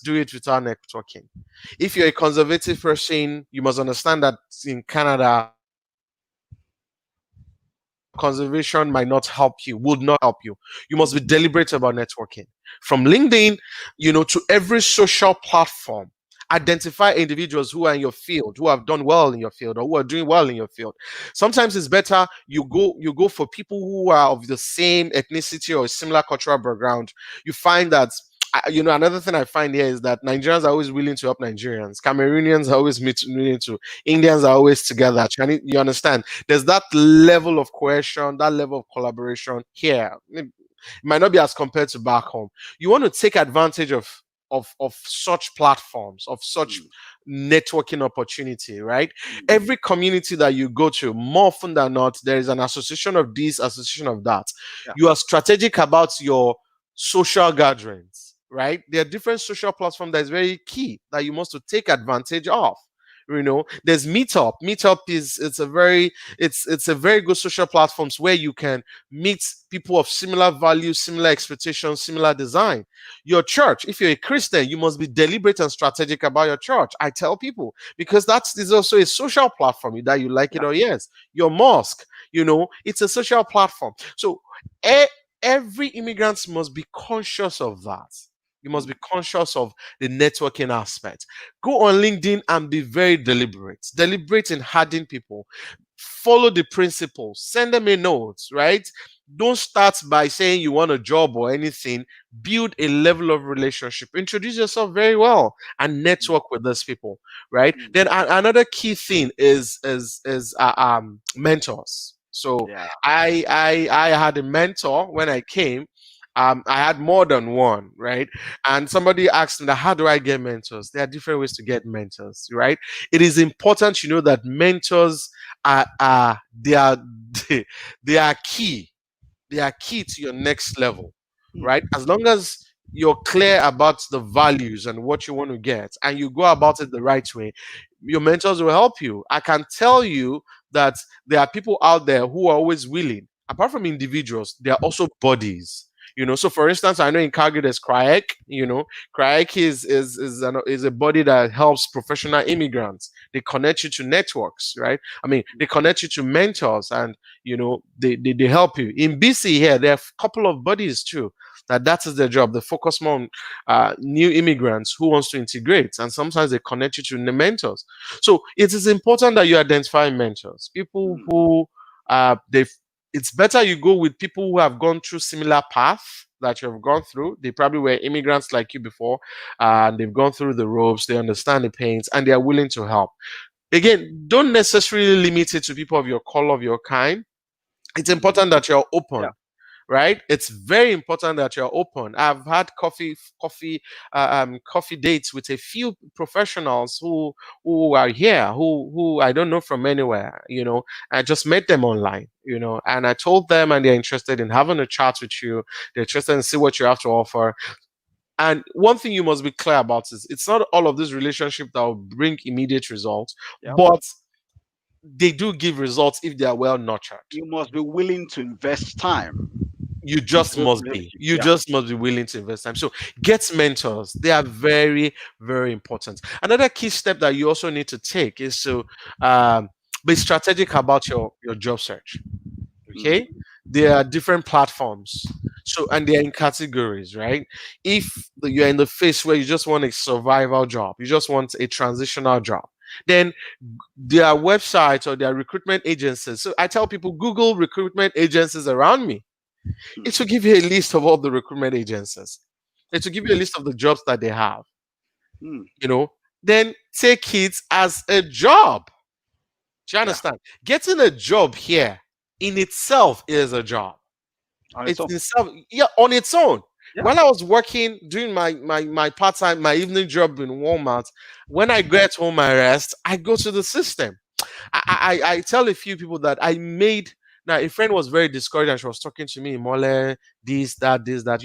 do it without networking. If you're a conservative person, you must understand that in Canada, conservation might not help you, would not help you. You must be mhm, deliberate about networking. From LinkedIn, to every social platform. Identify individuals who are in your field, who have done well in your field, or who are doing well in your field. Sometimes it's better you go for people who are of the same ethnicity or similar cultural background. You find that another thing I find here is that Nigerians are always willing to help Nigerians. Cameroonians are always willing to. Indians are always together. Chinese, you understand? There's that level of cohesion, that level of collaboration here. It might not be as compared to back home. You want to take advantage of such platforms, of such mm, networking opportunity, right? mm, Every community that you go to, more often than not, there is an association of this, association of that. yeah. You are strategic about your social gatherings, right? There are different social platforms that is very key that you must to take advantage of. There's Meetup. Meetup is it's a very good social platforms where you can meet people of similar values, similar expectations, similar design. Your church, if you're a Christian, you must be deliberate and strategic about your church. I tell people because that is also a social platform, that you like it Yeah. or yes. Your mosque, it's a social platform. So e- every immigrant must be conscious of that. You must Mm, be conscious of the networking aspect. Go on LinkedIn and be very deliberate. Deliberate in adding people. Follow the principles. Send them a note, right? Don't start by saying you want a job or anything. Build a level of relationship. Introduce yourself very well and mm, network with those people, right? mm, Then another key thing is mentors. So yeah. I had a mentor when I came. I had more than one, right? And somebody asked me, how do I get mentors? There are different ways to get mentors, right? It is important you know that mentors are they are they are key. They are key to your next level, Mm, right? As long as you're clear about the values and what you want to get and you go about it the right way, your mentors will help you. I can tell you that there are people out there who are always willing. Apart from individuals, there are also bodies. So for instance, I know in Calgary there's CRIEC. CRIEC is a body that helps professional immigrants. They connect you to networks, right? I mean, they connect you to mentors, and they help you. In BC here, there are a couple of bodies too that is their job. They focus more on new immigrants who wants to integrate, and sometimes they connect you to the mentors. So it is important that you identify mentors, people mm, who they. It's better you go with people who have gone through similar path that you have gone through. They probably were immigrants like you before, and they've gone through the ropes. They understand the pains, and they are willing to help. Again, don't necessarily limit it to people of your color, of your kind. It's Mm. important that you're Yeah. open, right? It's very important that you're open. I've had coffee dates with a few professionals who are here, who I don't know from anywhere. I just met them online, and I told them, and they're interested in having a chat with you. They're interested in see what you have to offer. And one thing you must be clear about is it's not all of this relationship that will bring immediate results, Yeah. but they do give results if they are well nurtured. You must be willing to invest time You into just those must be. relationships. You Yeah. just must be willing to invest time. So get mentors. They are very, very important. Another key step that you also need to take is to um, be strategic about your job search. Okay, Mm. there are different platforms, so and they're in categories, right? If you're in the phase where you just want a survival job, you just want a transitional job, then there are websites or there are recruitment agencies. So I tell people, Google recruitment agencies around me. Mm. It will give you a list of all the recruitment agencies. It will give you a list of the jobs that they have. Mm. you know then take it as a job. Do you Yeah. understand? Getting a job here in itself is a job. On its It's own. in itself, yeah, on its own. Yeah. While I was working, doing my part-time, my evening job in Walmart, when I get home, I rest, I go to the system. I tell a few people that I made. Now, a friend was very discouraged and she was talking to me, Mole, this, that, this, that.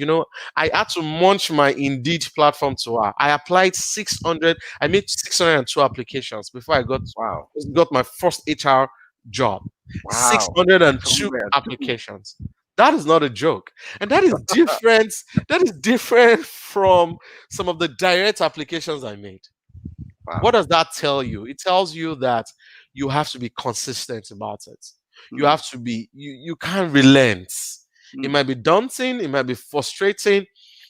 I had to launch my Indeed platform to her. I applied 600, I made 602 applications before I Wow. got my first HR job. Wow. 602 602. applications. That is not a joke. And that is different. That is different from some of the direct applications I made. What Wow. does that tell you? It tells you that you have to be consistent about it. You Mm. have to be, you can't relent. It Mm. might be daunting, it might be frustrating,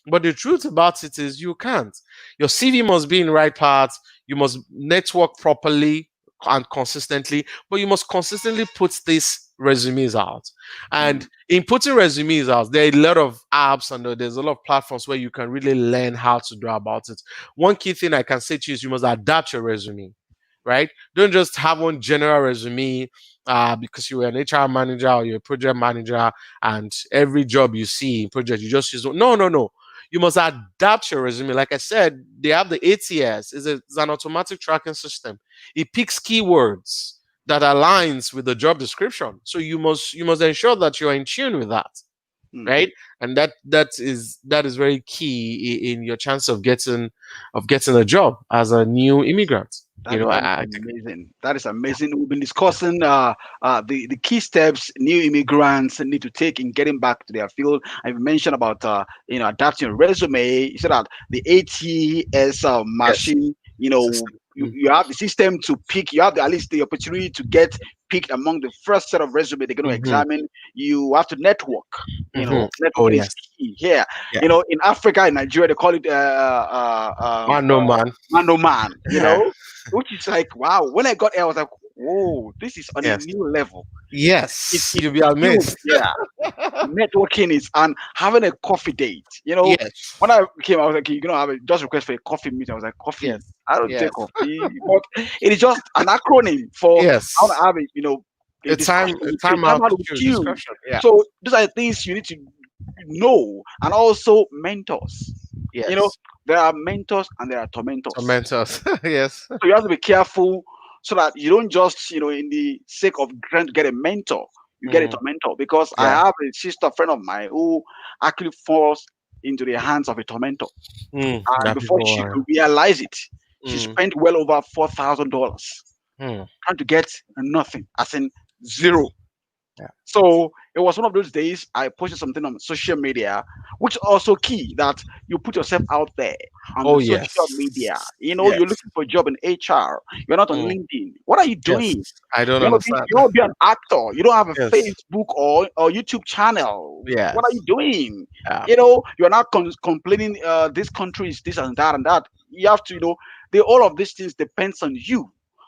but the truth about it is you can't. Your CV must be in right parts, you must network properly and consistently, but you must consistently put these resumes out. And Mm. in putting resumes out, there are a lot of apps and there's a lot of platforms where you can really learn how to do about it. One key thing I can say to you is you must adapt your resume, right? Don't just have one general resume because you're an HR manager or you're a project manager and every job you see in project, you just use one. No, no, no. You must adapt your resume. Like I said, they have the ATS. It's an automatic tracking system. It picks keywords that aligns with the job description. So you must ensure that you're in tune with that, Mm. right? And that is very key in your chance of getting a job as a new immigrant. That is I think. amazing. That is amazing. We've been discussing the key steps new immigrants need to take in getting back to their field. I've mentioned about adapting your resume. You said that the ATS Yes. machine. System. You have the system to pick. You have at least the opportunity to get picked among the first set of resume they're going to Mm-hmm. examine. You have to network. Oh Networking is yes. key here. Yeah. In Africa, in Nigeria, they call it Man, no man. man oh man. Yeah. Which is like, wow. When I got here, I was like, whoa, this is on a Yes. new level. Yes. It's You'll be huge. amazed. Yeah. Networking is and having a coffee date. Yes. When I came, I was like, have a just request for a coffee meeting. I was like, coffee. Yes. I don't take Yes. coffee, but it is just an acronym for how to Yes. have a discussion A with you, time time out out with with you you. discussion. Yeah. So these are the things you need to know, and also mentors. You know, Yes. there are mentors and there are tormentors. Tormentors. Yes. So you have to be careful so that you don't just, in the sake of trying to get a mentor, you get a Mm, tormentor. Because I yeah. have a sister friend of mine who actually falls into the hands of a tormentor. And That before people she are. could realize it, she Mm, spent well over $4,000 mm, trying to get nothing, as in zero. yeah. So it was one of those days I posted something on social media, which is also key that you put yourself out there on the Oh social yes. media. You're Yes. looking for a job in HR. You're not on Mm, LinkedIn. What are you yes. doing? I don't You understand. want to be an actor. You don't have a Yes. Facebook or YouTube channel. What are you Yes. doing? Yeah. You're not complaining. This country is this and that and that. You have to. All of these things depends on you.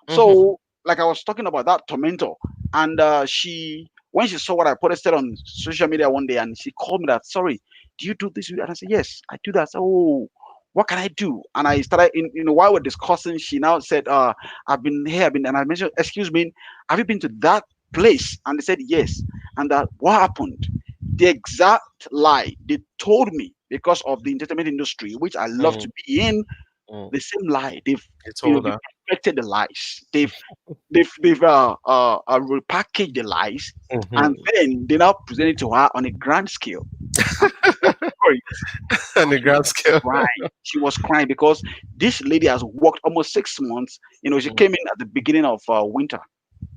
Mm-hmm. So, like I was talking about that tormentor, and she when she saw what I posted on social media one day, and she called me that, sorry, do you do this? And I said, yes, I do that. I said, oh, what can I do? And I started, while we're discussing, she now said, I've been here, and I mentioned, excuse me, have you been to that? place? And they said yes. And that what happened? The exact lie they told me, because of the entertainment industry, which I love Mm, to be in, mm. the same lie. They've, You you know, told they've her. perfected the lies. They've repackaged the lies, and Hmm. then they now present it to her on a grand scale. And what worried, On the she grand was scale. crying. She was crying because this lady has worked almost 6 months. She Mm, came in at the beginning of winter,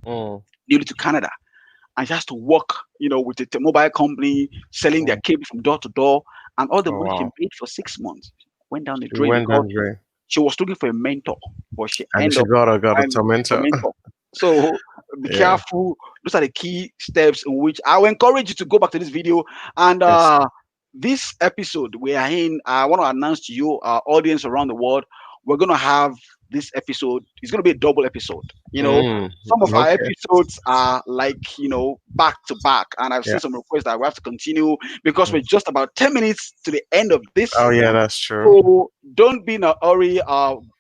mm, newly to Canada, and she has to work, with a mobile company, selling their mm. cable from door to door, and all the Oh money she wow. made for 6 months went down the She drain went because down there. she was looking for a mentor, but she And ended she up got a finding a tormentor. mentor. So be Yeah. careful. Those are the key steps in which I will encourage you to go back to this video. And Yes. this episode we are in, I want to announce to you, our audience around the world, we're going to have this episode. It's going to be a double episode. Mm, Some of our okay. episodes are like, back to back. And I've Yeah. seen some requests that we have to continue because Mm. we're just about 10 minutes to the end of this Oh yeah, season. that's true. So don't be in a hurry.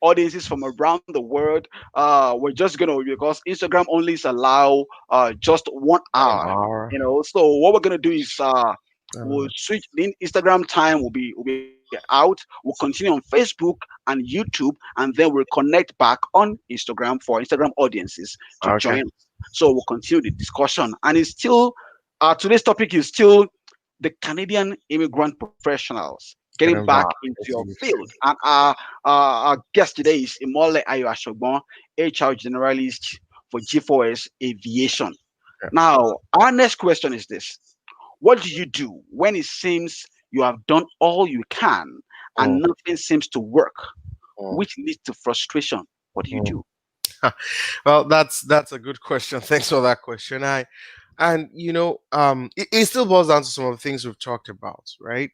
Audiences from around the world. We're just gonna, because Instagram only allow just 1 hour. 1 hour. So what we're gonna do is we'll Uh, switch. The Instagram time will be out. We'll continue on Facebook and YouTube, and then we'll connect back on Instagram for Instagram audiences to join okay. us. So we'll continue the discussion, and it's still today's topic is still the Canadian immigrant professionals getting Getting back back into your into field. YouTube. And our guest today is Imole Ayo Ashogbon, HR generalist for G4S Aviation. Yeah. Now, our next question is this: what do you do when it seems you have done all you can and Mm, nothing seems to work, mm, which leads to frustration? What do you mm. do? Well, that's a good question. Thanks for that question. It still boils down to some of the things we've talked about, right?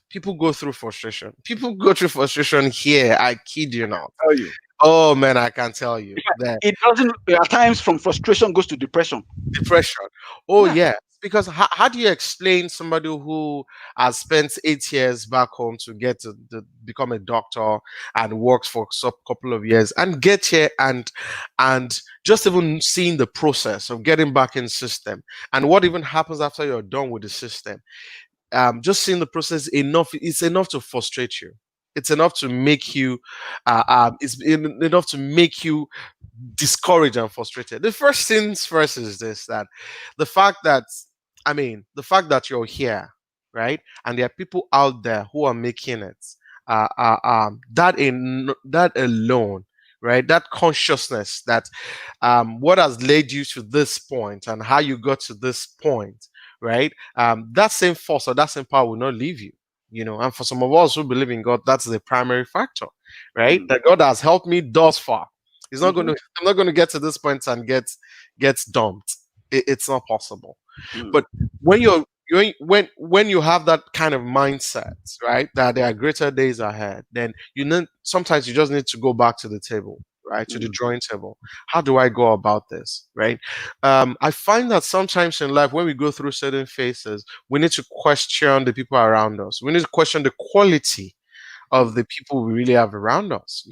People go through frustration. People go through frustration here. I kid you not. Tell you. Oh man, I can tell In you fact, that it doesn't, at times from frustration goes to depression. depression. Oh Yeah. yeah, because how do you explain somebody who has spent 8 years back home to get to become a doctor and works for a couple of years and get here and just even seeing the process of getting back in system and what even happens after you're done with the system, just seeing the process enough, it's enough to frustrate you. It's enough to make you enough to make you discouraged and frustrated. The first things first is this, that the fact that the fact that you're here, right, and there are people out there who are making it, that alone, right, that consciousness that what has led you to this point and how you got to this point, right, that same force or that same power will not leave you. And for some of us who believe in God, that's the primary factor, right? Mm. That God has helped me thus far. He's not going Hmm. to. I'm not going to get to this point and gets dumped. It's not possible. Mm. But when when you have that kind of mindset, right, that there are greater days ahead, then sometimes you just need to go back to the table, right, to the Mm. drawing table. How do I go about this, right? I find that sometimes in life, when we go through certain phases, we need to question the people around us. We need to question the quality of Mm. the people we really have around us,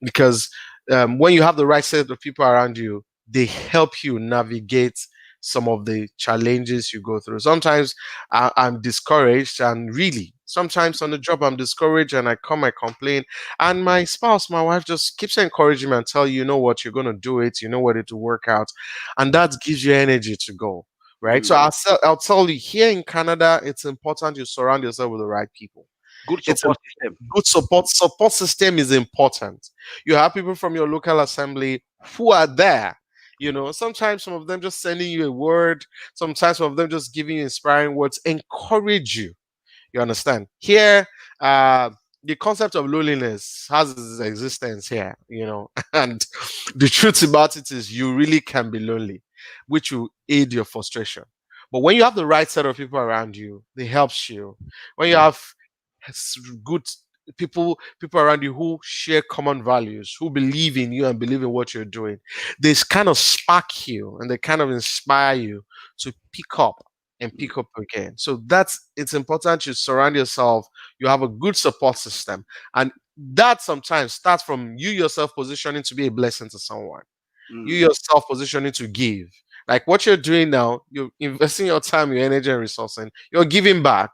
because when you have the right set of people around you, they help you navigate some of the challenges you go through. Sometimes I'm discouraged, and really, sometimes on the job, I'm discouraged and I complain. And my spouse, my wife, just keeps encouraging me and tell you, you know what, you're going to do it, you know what, it will work out. And that gives you energy to go. Right. So Mm. I'll tell you, here in Canada, it's important you surround yourself with the right people. Good It's a support system. good support system is important. You have people from your local assembly who are there. Sometimes some of them just sending you a word, sometimes some of them just giving you inspiring words, encourage you. You understand? Here, the concept of loneliness has its existence here, and the truth about it is you really can be lonely, which will aid your frustration. But when you have the right set of people around you, they helps you. When you Mm. have good people around you who share common values, who believe in you and believe in what you're doing, they kind of spark you and they kind of inspire you to pick up and Mm. pick up again. So it's important you surround yourself, you have a good support system. And that sometimes starts from you yourself positioning to be a blessing to someone. You mm, yourself positioning to give. Like what you're doing now, you're investing your time, your energy, and resourcing. You're giving back.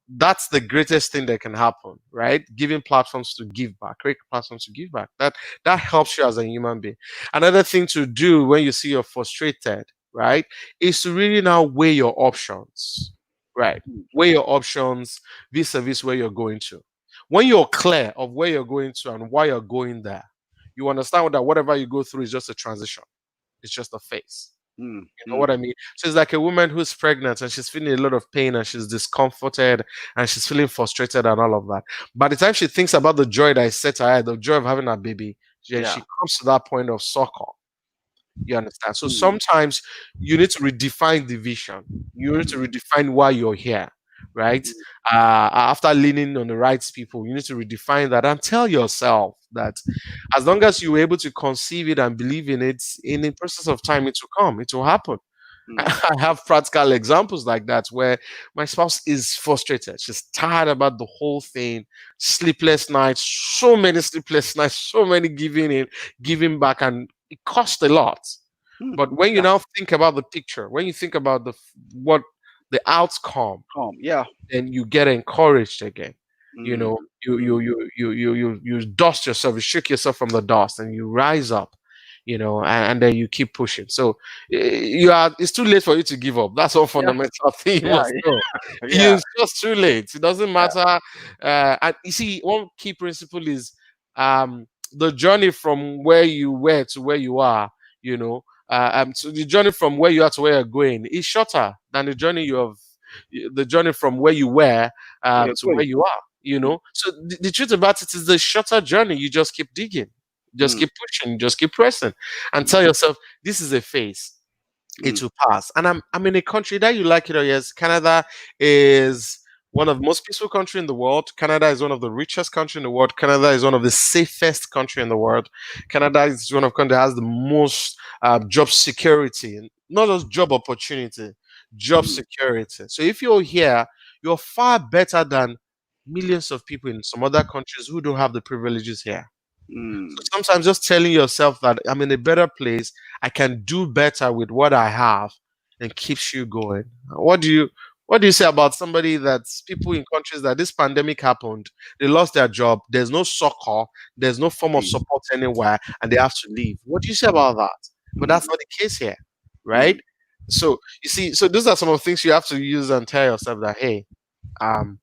That's the greatest thing that can happen, right? Giving platforms to give back, create platforms to give back. That helps you as a human being. Another thing to do when you see you're frustrated, right, is to really now weigh your options, right? mm, Weigh your options vis-a-vis where you're going to. When you're clear of where you're going to and why you're going there, you understand that whatever you go through is just a transition. It's just a phase. mm, You know mm. what I mean? So it's like a woman who's pregnant and she's feeling a lot of pain and she's discomforted and she's feeling frustrated and all of that. By the time she thinks about the joy that is set ahead, the joy of having a baby, Yeah. she comes to that point of succor. You understand? So Mm, sometimes you need to redefine the vision. You need to redefine why you're here, right? mm, After leaning on the right people, you need to redefine that and tell yourself that as long as you were able to conceive it and believe in it, in the process of time, it will come, it will happen. mm, I have practical examples like that where my spouse is frustrated. She's tired about the whole thing, sleepless nights, so many sleepless nights, so many giving in, giving back, and it costs a lot. mm. But when you Yeah. now think about the picture, when you think about what the outcome, Yeah. then you get encouraged again. You Mm, know, you you mm, you you you you you dust yourself, you shake yourself from the dust, and you rise up. And then you keep pushing. So you are. It's too late for you to give up. That's one yeah. fundamental thing you Yeah. must know. Yeah. It's just too late. It doesn't Yeah. matter. And you see, one key principle is the journey from where you were to where you are. You know, so the journey from where you are to where you're going is shorter than the journey from where you were Where you're to where going. you are. So the truth about it is the shorter journey. You just keep digging, just Mm, keep pushing, just keep pressing, and tell yourself this is a phase. It mm, will pass. And I'm in a country that you like it or yes, Canada is one of the most peaceful country in the world. Canada is one of the richest country in the world. Canada is one of the safest country in the world. Canada is one of the country that has the most job security, and not just job opportunity, job mm, security. So if you're here, you're far better than millions of people in some other countries who don't have the privileges here. So mm, sometimes just telling yourself that I'm in a better place, I can do better with what I have, and keeps you going. What do you say about somebody that's people in countries that this pandemic happened, they lost their job, there's no succor, there's no form of mm, support anywhere, and they have to leave? What do you say about that? But that's mm, not the case here, right? mm. So you see, so those are some of the things you have to use and tell yourself that hey, um,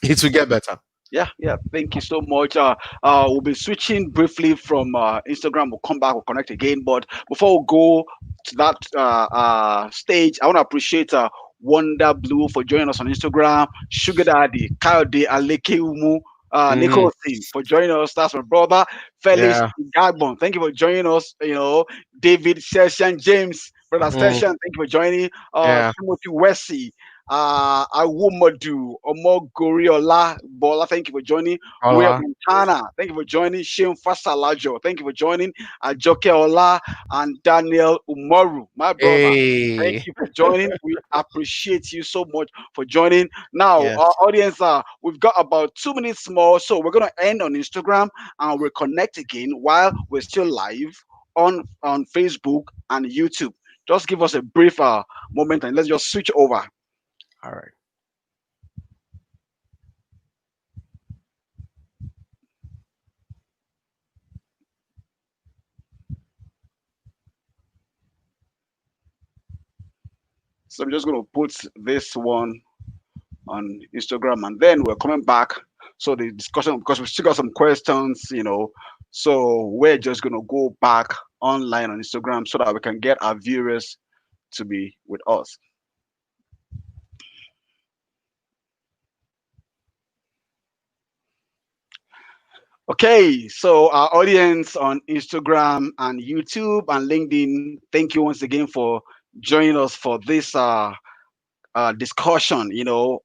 it will get better. Yeah, yeah. Thank you so much. We'll be switching briefly from Instagram. We'll come back. We'll connect again. But before we go to that stage, I want to appreciate Wonder Blue for joining us on Instagram. Sugar Daddy, Kayode Alekeumu, Mm, Nicholson for joining us. That's my brother. Felix yeah, Gagbon, thank you for joining us. David Session, James, brother mm, Session, thank you for joining. yeah, Timothy Wesley, Awomadu, Omogoriola Bola, thank you for joining. William hola. Montana, thank you for joining. Shane Fasalajo, thank you for joining. Joke Ola and Daniel Umoru, my brother. Thank Hey. you for joining. We appreciate you so much for joining. Now, our Yes. audience, we've got about 2 minutes more, so we're gonna end on Instagram and we'll connect again while we're still live on Facebook and YouTube. Just give us a brief moment and let's just switch over. All right. So I'm just going to put this one on Instagram and then we're coming back. So the discussion, because we still got some questions. So we're just going to go back online on Instagram so that we can get our viewers to be with us. Okay, so our audience on Instagram and YouTube and LinkedIn, thank you once again for joining us for this discussion,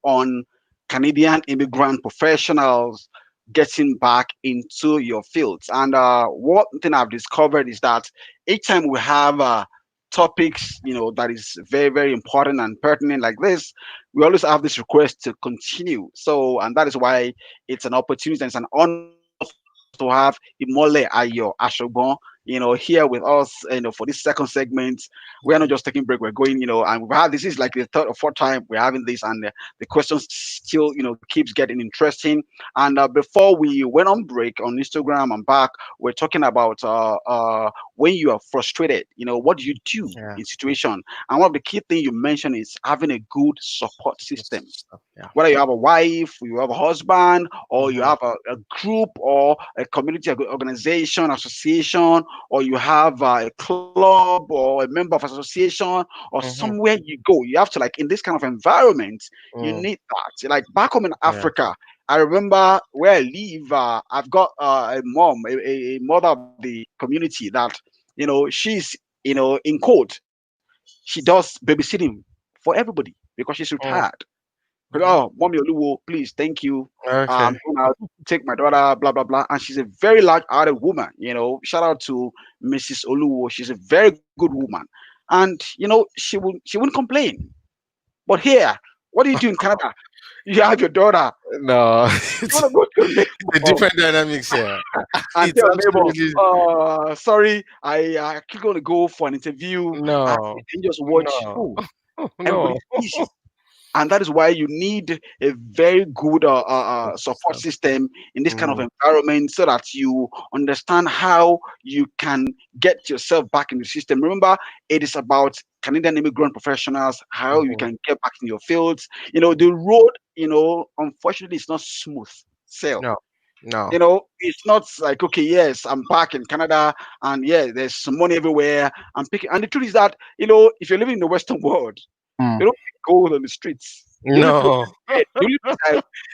on Canadian immigrant professionals getting back into your fields. And one thing I've discovered is that each time we have topics, that is very, very important and pertinent like this, we always have this request to continue. So, and that is why it's an opportunity and it's an honor for us to have Imole Ayo Ashogbon. here with us, for this second segment. We are not just taking break. We're going, and we've had this is like the third or fourth time we're having this, and the questions still, keeps getting interesting. And before we went on break on Instagram and back, we're talking about when you are frustrated. What do you do Yeah. in situation? And one of the key things you mentioned is having a good support system, Yeah. whether you have a wife, you have a husband, or you Mm-hmm. have a group or a community organization, association, or you have a club or a member of association, or Mm-hmm. somewhere you go. You have to, like, in this kind of environment, you Mm. need that. Like back home in Yeah. Africa, I remember where I live. I've got a mom, a mother of the community that, she's, in court. She does babysitting for everybody because she's Mm. retired. Mhm. Oh, Mommy Oluwo, please, thank you. Okay. I'm gonna take my daughter, blah blah blah. And she's a very large-hearted woman. Shout out to Mrs. Oluwo. She's a very good woman, and she wouldn't complain. But here, what do you do in Canada? You have your daughter. No, You want to go to your the neighbor different dynamics here. and It's tell your neighbor, absolutely sorry, I keep going to go for an interview, and no, you just watch. no, Oh, no. everybody's busy. And that is why you need a very good support So, system in this kind of mm, environment, so that you understand how you can get yourself back in the system. Remember, it is about Canadian immigrant professionals, how you mhm. can get back in your fields. The road, unfortunately, is not smooth sail. No, no. It's not like, okay, yes, I'm back in Canada, and yeah, there's some money everywhere. I'm picking, and the truth is that, if you're living in the Western world, Mm. they don't pick gold on the streets. The only place No, I read,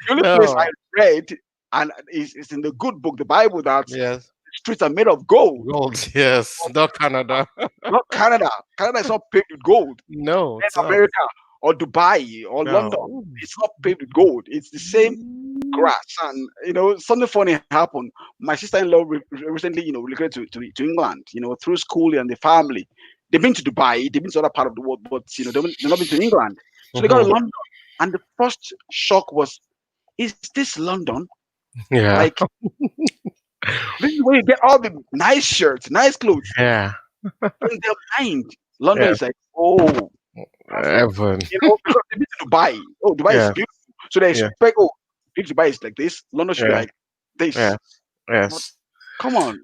the only place I no. read, and is in the good book, the Bible, that Yes, streets are made of gold. gold. Yes, not Canada. Not Canada. Canada is not paved with gold. No, In it's not. America or Dubai or London, No. it's not paved with gold. It's the same grass. And something funny happened. My sister-in-law recently, relocated to England. Through school and the family. They've been to Dubai. They've been to other part of the world, but they've not been to England. So they got to Mhm. London, and the first shock was, "Is this London? Yeah, Like, this is where you get all the nice shirts, nice clothes." yeah, In their mind, London yeah. is like, "Oh, Evan. because they've been to Dubai. Oh, Dubai is Yeah, beautiful. So they yeah, expect, oh, if Dubai is like this, London should be yeah, like this. yeah. But Yes. come on,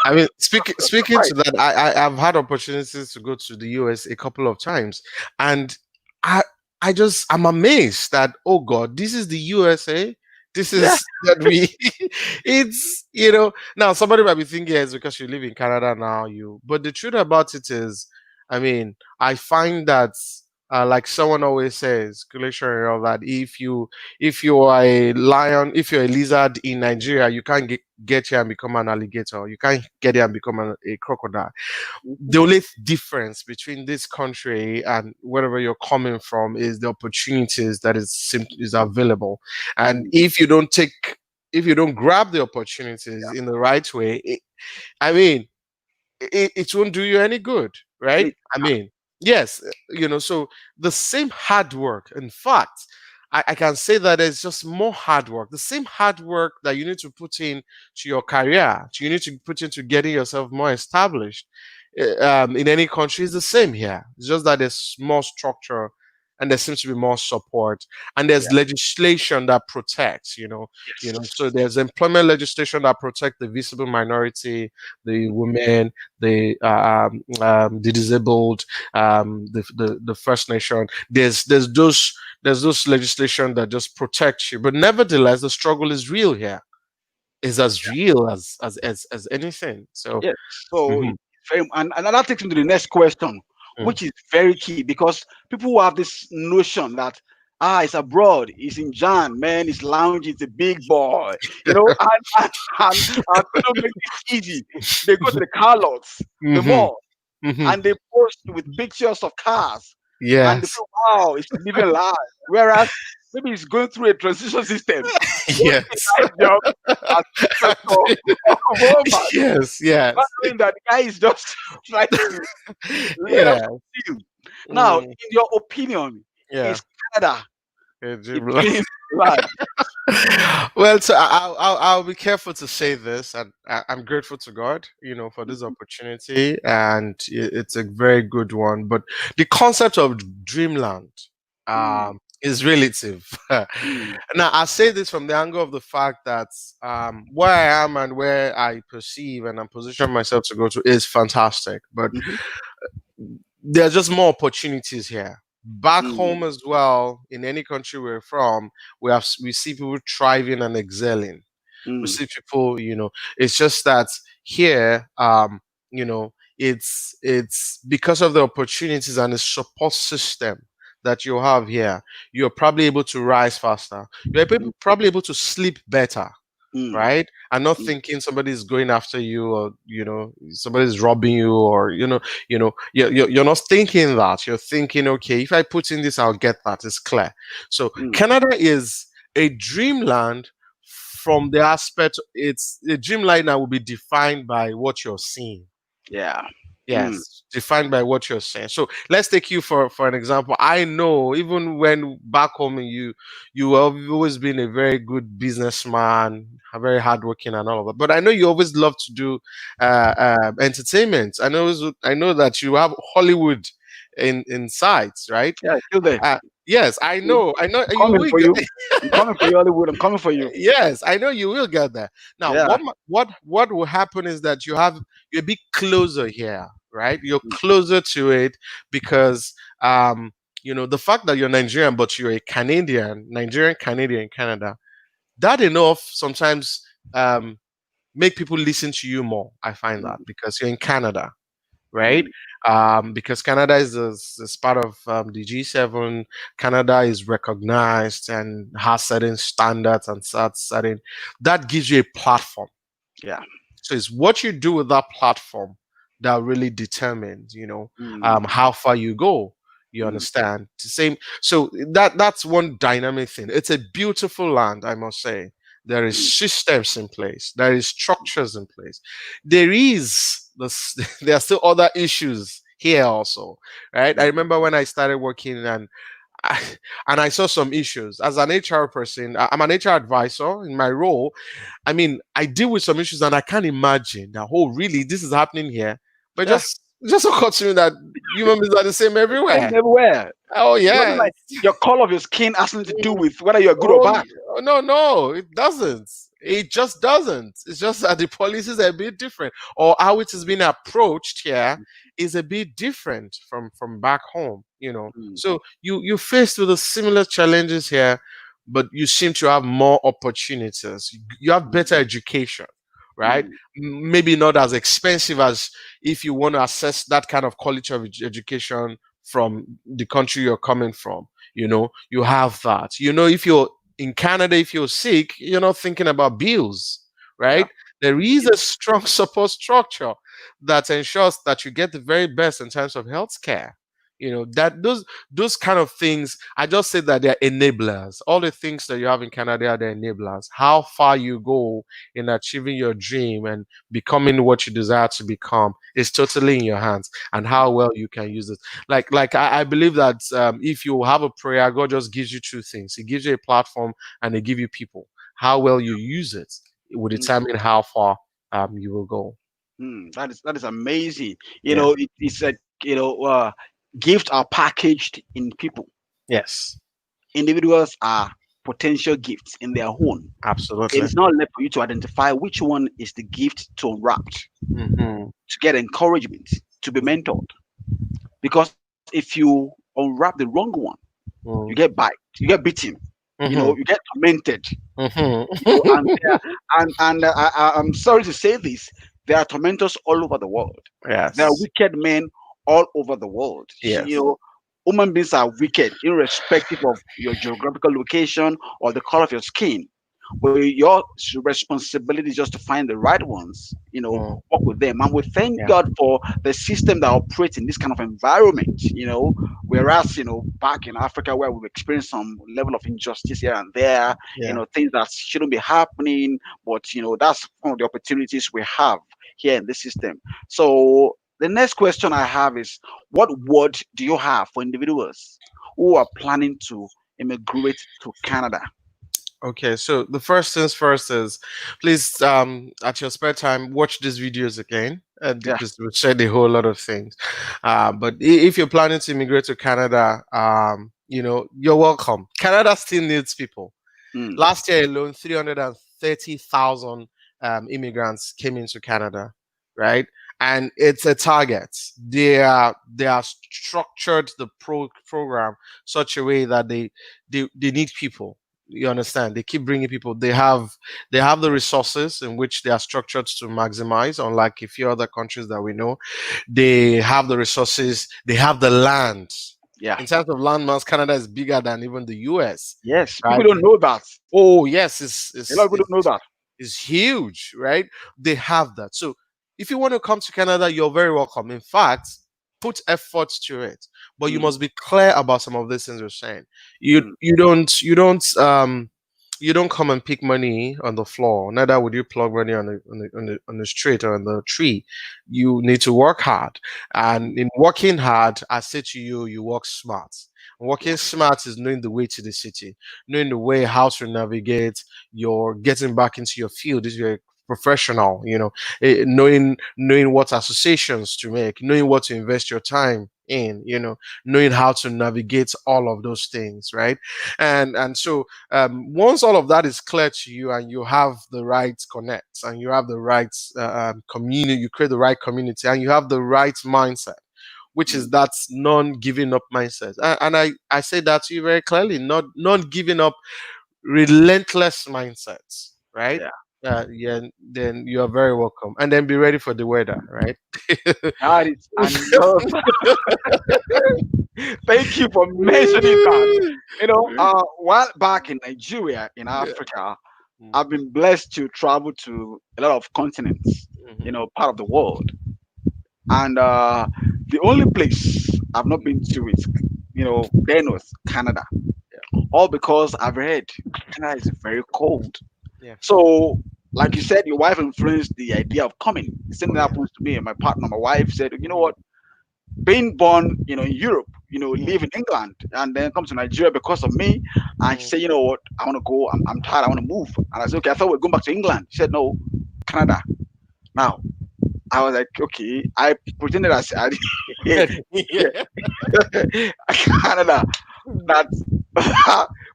I mean, speaking right? to that, I've had opportunities to go to the US a couple of times, and I I'm amazed that, oh God, this is the USA. This Yeah, is that we. It's now somebody might be thinking, yeah, it's because you live in Canada now, but the truth about it is, I mean, I find that. Like someone always says, Galatian and all that. If you are a lion, if you're a lizard in Nigeria, you can't get here and become an alligator. You can't get here and become a crocodile. The only difference between this country and wherever you're coming from is the opportunities that is available. And mm, if you don't grab the opportunities in the right way, I mean, it won't do you any good, and right? it, I mean, yes, so the same hard work, in fact, I can say that it's just more hard work. The same hard work that you need to put in to your career, you need to put into getting yourself more established in any country is the same here. It's just that there's more structure and there seems to be more support and there's yeah, legislation that protects, yes, so there's employment legislation that protect the visible minority, the women, the disabled, the First Nation. There's those legislation that just protect you, but nevertheless, the struggle is real here. Is as real as anything. So, yes. So mhm, it's very, and that takes me to the next question, mm. which is very key, because people who have this notion that, it's abroad, it's in Jan, man, it's lounge, it's a big boy, and they don't make it easy. They go to the car lots, the Mhm, mall, mhm. and they post with pictures of cars, and they Yes, feel, wow, it's living life. Whereas maybe it's going through a transition system, doing yes, a nice job as inspector of Walmart, yes, not yes, knowing that the guy is just trying to let us yeah, you. Now, mm, in your opinion, yeah. is Canada A A dreamland. dreamland. Well, so I'll be careful to say this, and I'm grateful to God, for this Mhm. opportunity, and it's a very good one. But the concept of dreamland Mm, is relative. mm, Now, I say this from the angle of the fact that where I am and where I perceive and I'm positioning myself to go to is fantastic, but mhm, there are just more opportunities here. Back mm, home as well, in any country we're from, we see people thriving and excelling. We mm, see people, it's just that here, it's because of the opportunities and the support system that you have here, you're probably able to rise faster. mm, Probably able to sleep better, mm, right? And not mm, thinking somebody's going after you, or somebody's robbing you, or you're not thinking that. You're thinking, okay, if I put in this, I'll get that. It's clear. So mm. Canada is a dreamland from the aspect. It's a dreamland that will be defined by what you're seeing. Yeah. Mm, Yes, defined by what you're saying. So let's take you for an example. I know even when back home you have always been a very good businessman, a very hardworking and all of that. But I know you always love to do entertainment. I know that you have Hollywood in sights, right? yeah, still there. Yes, I Mm. know. I know I'm you coming will for get. you. I'm coming for you, Hollywood. I'm coming for you. Yes, I know you will get there. Now, Yeah. what will happen is that you're a bit closer here, right? You're Mm, closer to it because the fact that you're Nigerian but you're a Canadian, Nigerian Canadian in Canada, that enough sometimes um make people listen to you more. I find that mm, because you're in Canada, right? mm, Because Canada is part of the G7. Canada is recognized and has certain standards and certain that gives you a platform. yeah. So it's what you do with that platform that really determines, Mm, how far you go. You mm, understand? The same. So that's one dynamic thing. It's a beautiful land, I must say. There is mm, systems in place. There is structures in place. There is this, there are still other issues here also, right? I mm. remember when I started working I, and I saw some issues as an HR person. I'm an HR advisor in my role. I mean, I deal with some issues and I can't imagine that, oh, really, this is happening here. But Yeah. just occurred to me that human beings are the same Same everywhere. everywhere. Oh, It wasn't yeah. like your color of your skin has nothing to do Mm, with whether you're good or oh, bad. no, no, it doesn't. It just doesn't. It's just that the policies are a bit different, or how it is being approached here is a bit different from back home. Mm, So you faced with the similar challenges here, but you seem to have more opportunities. You have mm, better education, right? mm, Maybe not as expensive as if you want to access that kind of quality of education from the country you're coming from. You have that. If you're in Canada, if you're sick, you're not thinking about bills, yeah. right? There is a strong support structure that ensures that you get the very best in terms of healthcare. That those kind of things, I just say that they're enablers. All the things that you have in Canada are the enablers. How far you go in achieving your dream and becoming what you desire to become is totally in your hands, and how well you can use it. Like I believe that if you have a prayer, God just gives you two things. He gives you a platform and he gives you people. How well you use it will Mm, determine how far you will go. that is amazing. Yeah. It's like gifts are packaged in people. Yes. Individuals are potential gifts in their own. It Absolutely. is not left for you to identify which one is the gift to unwrap, Mm-hmm. to get encouragement, to be mentored. Because if you unwrap the wrong one, you get bite, you get beaten, Mm-hmm. you get tormented, and Mm-hmm. I'm sorry to say this, there are tormentors all over the world. There are Yes. wicked men all over the world. Yes. Human beings are wicked, irrespective of your geographical location or the color of your skin. But your responsibility is just to find the right ones, Mm. work with them. And we thank Yeah. God for the system that operates in this kind of environment, whereas, back in Africa where we've experienced some level of injustice here and there, Yeah. things that shouldn't be happening, but, that's one of the opportunities we have here in this system. So the next question I have is, what word do you have for individuals who are planning to immigrate to Canada? Okay, so the first things first is please at your spare time watch these videos again, Yeah. because we'll share a whole lot of things. But if you're planning to immigrate to Canada, you're welcome. Canada still needs people. Mm, Last year alone, 330,000 immigrants came into Canada, right? And it's a target. They are structured the program such a way that they need people. You understand? They keep bringing people. They have the resources in which they are structured to maximize. Unlike a few other countries that we know, they have the resources. They have the land. yeah. In terms of landmass, Canada is bigger than even the US, Yes. People right? don't know that. Oh yes, A lot of people don't know that. it's huge, right? They have that. So if you want to come to Canada, you're very welcome. In fact, put effort to it, but you Mm, must be clear about some of these things we're saying. You mm, you don't you don't you don't come and pick money on the floor. Neither would you plug money on the street or on the tree. You need to work hard, mm, and in working hard, I say to you, you work smart. yeah. Working smart is knowing the way to the city, knowing the way how to navigate. You're getting back into your field. If you're a professional, knowing what associations to make, knowing what to invest your time in, knowing how to navigate all of those things, right? And so once all of that is clear to you and you have the right connects and you have the right community, you create the right community and you have the right mindset, which is Mm, that non-giving up mindset. And I say that to you very clearly, not non-giving up, relentless mindsets, right? yeah. Yeah, then you are very welcome. And then be ready for the weather, right? That is another. Thank you for mentioning that. While back in Nigeria, in Yeah. Africa, Mm, I've been blessed to travel to a lot of continents, mhm, part of the world. And the only place I've not been to is, then was Canada. All because I've heard Canada is very cold. yeah. So, like you said, your wife influenced the idea of coming. The same Oh thing yeah. happens to me and my partner. My wife said, you know Mm, what? Being born, in Europe, mm, live in England, and then come to Nigeria because of me. And she mm, said, you know what? I want to go. I'm tired. I want to move. And I said, okay. I thought we are going back to England. She said, no, Canada. Now, I was like, okay. I pretended I said, yeah. Canada. That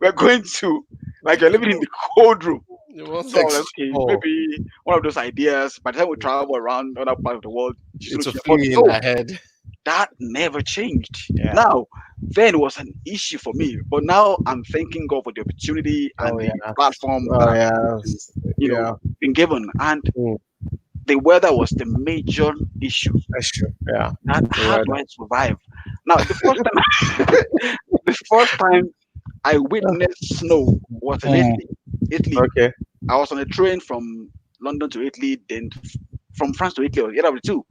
we're going to, like, you're living in the cold room. You want So I was like, okay, explore. maybe one of those ideas. By the time we travel around other parts of the world, she's going It to will change. flew But in no, ahead. that never changed. Yeah. Now, then it was an issue for me. But now I'm thanking God for the opportunity and Oh the yeah. platform that Oh I've yeah. been, Yeah. been given. And Mm, the weather was the major issue. that's true. Yeah. That The how do weather. I survive? Now, the first time, the first time I witnessed snow was in Mm, Italy. Italy. okay. I was on a train from London to Italy, then from France to Italy, or either of the two.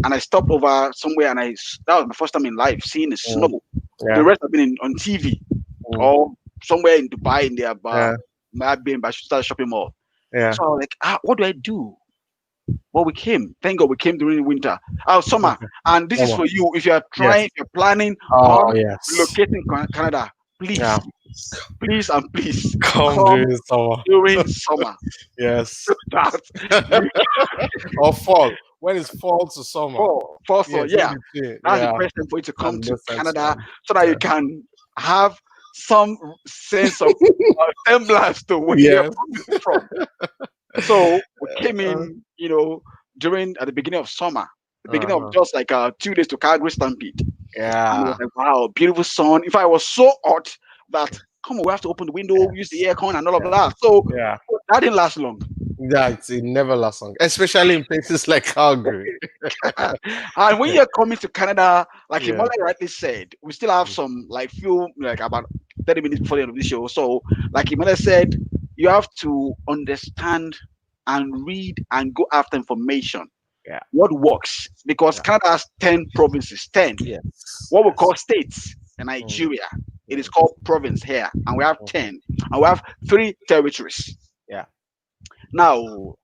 And I stopped over somewhere, and that was my first time in life seeing the Mm, snow. The yeah. rest have been on TV Mm, or somewhere in Dubai in their yeah. maybe in Bashar shopping mall. Yeah. So I was like, what do I do? Well, we came. Thank God we came during winter, summer. Okay. And this Come is on. for you. If you're trying, Yes. if you're planning Oh on yes. relocating Canada, please, Yeah. please, and please Come come during summer. during summer. Yes. That you Or fall. When it's fall to summer. for so Yes, in yeah, between. that's the Yeah. best time for you to come And to no sense Canada time. so that you Yeah. can have some sense of semblance to where you're Yes. coming from. So we came Uh, in, during at the beginning of summer, the beginning of uh-huh. just like 2 days to Calgary Stampede, and it was Yeah. like, wow, beautiful sun. If I was so hot that come on, we have to open the window, use the Yes. aircon, and all of Yeah. that. So Yeah. that didn't last long. That it never lasts long, especially in places like Calgary. And when you're coming to Canada, like Yeah. Imole rightly said, we still have some like few like about 30 minutes before the end of the show. So, like Imole said, you have to understand and read and go after information. Yeah. What works? Because Yeah. Canada has 10 provinces, 10. Yes. What we Yes. call states in Mm, Nigeria. It is mm, called province here, and we have mm. 10. And we have three territories. Yeah. Now,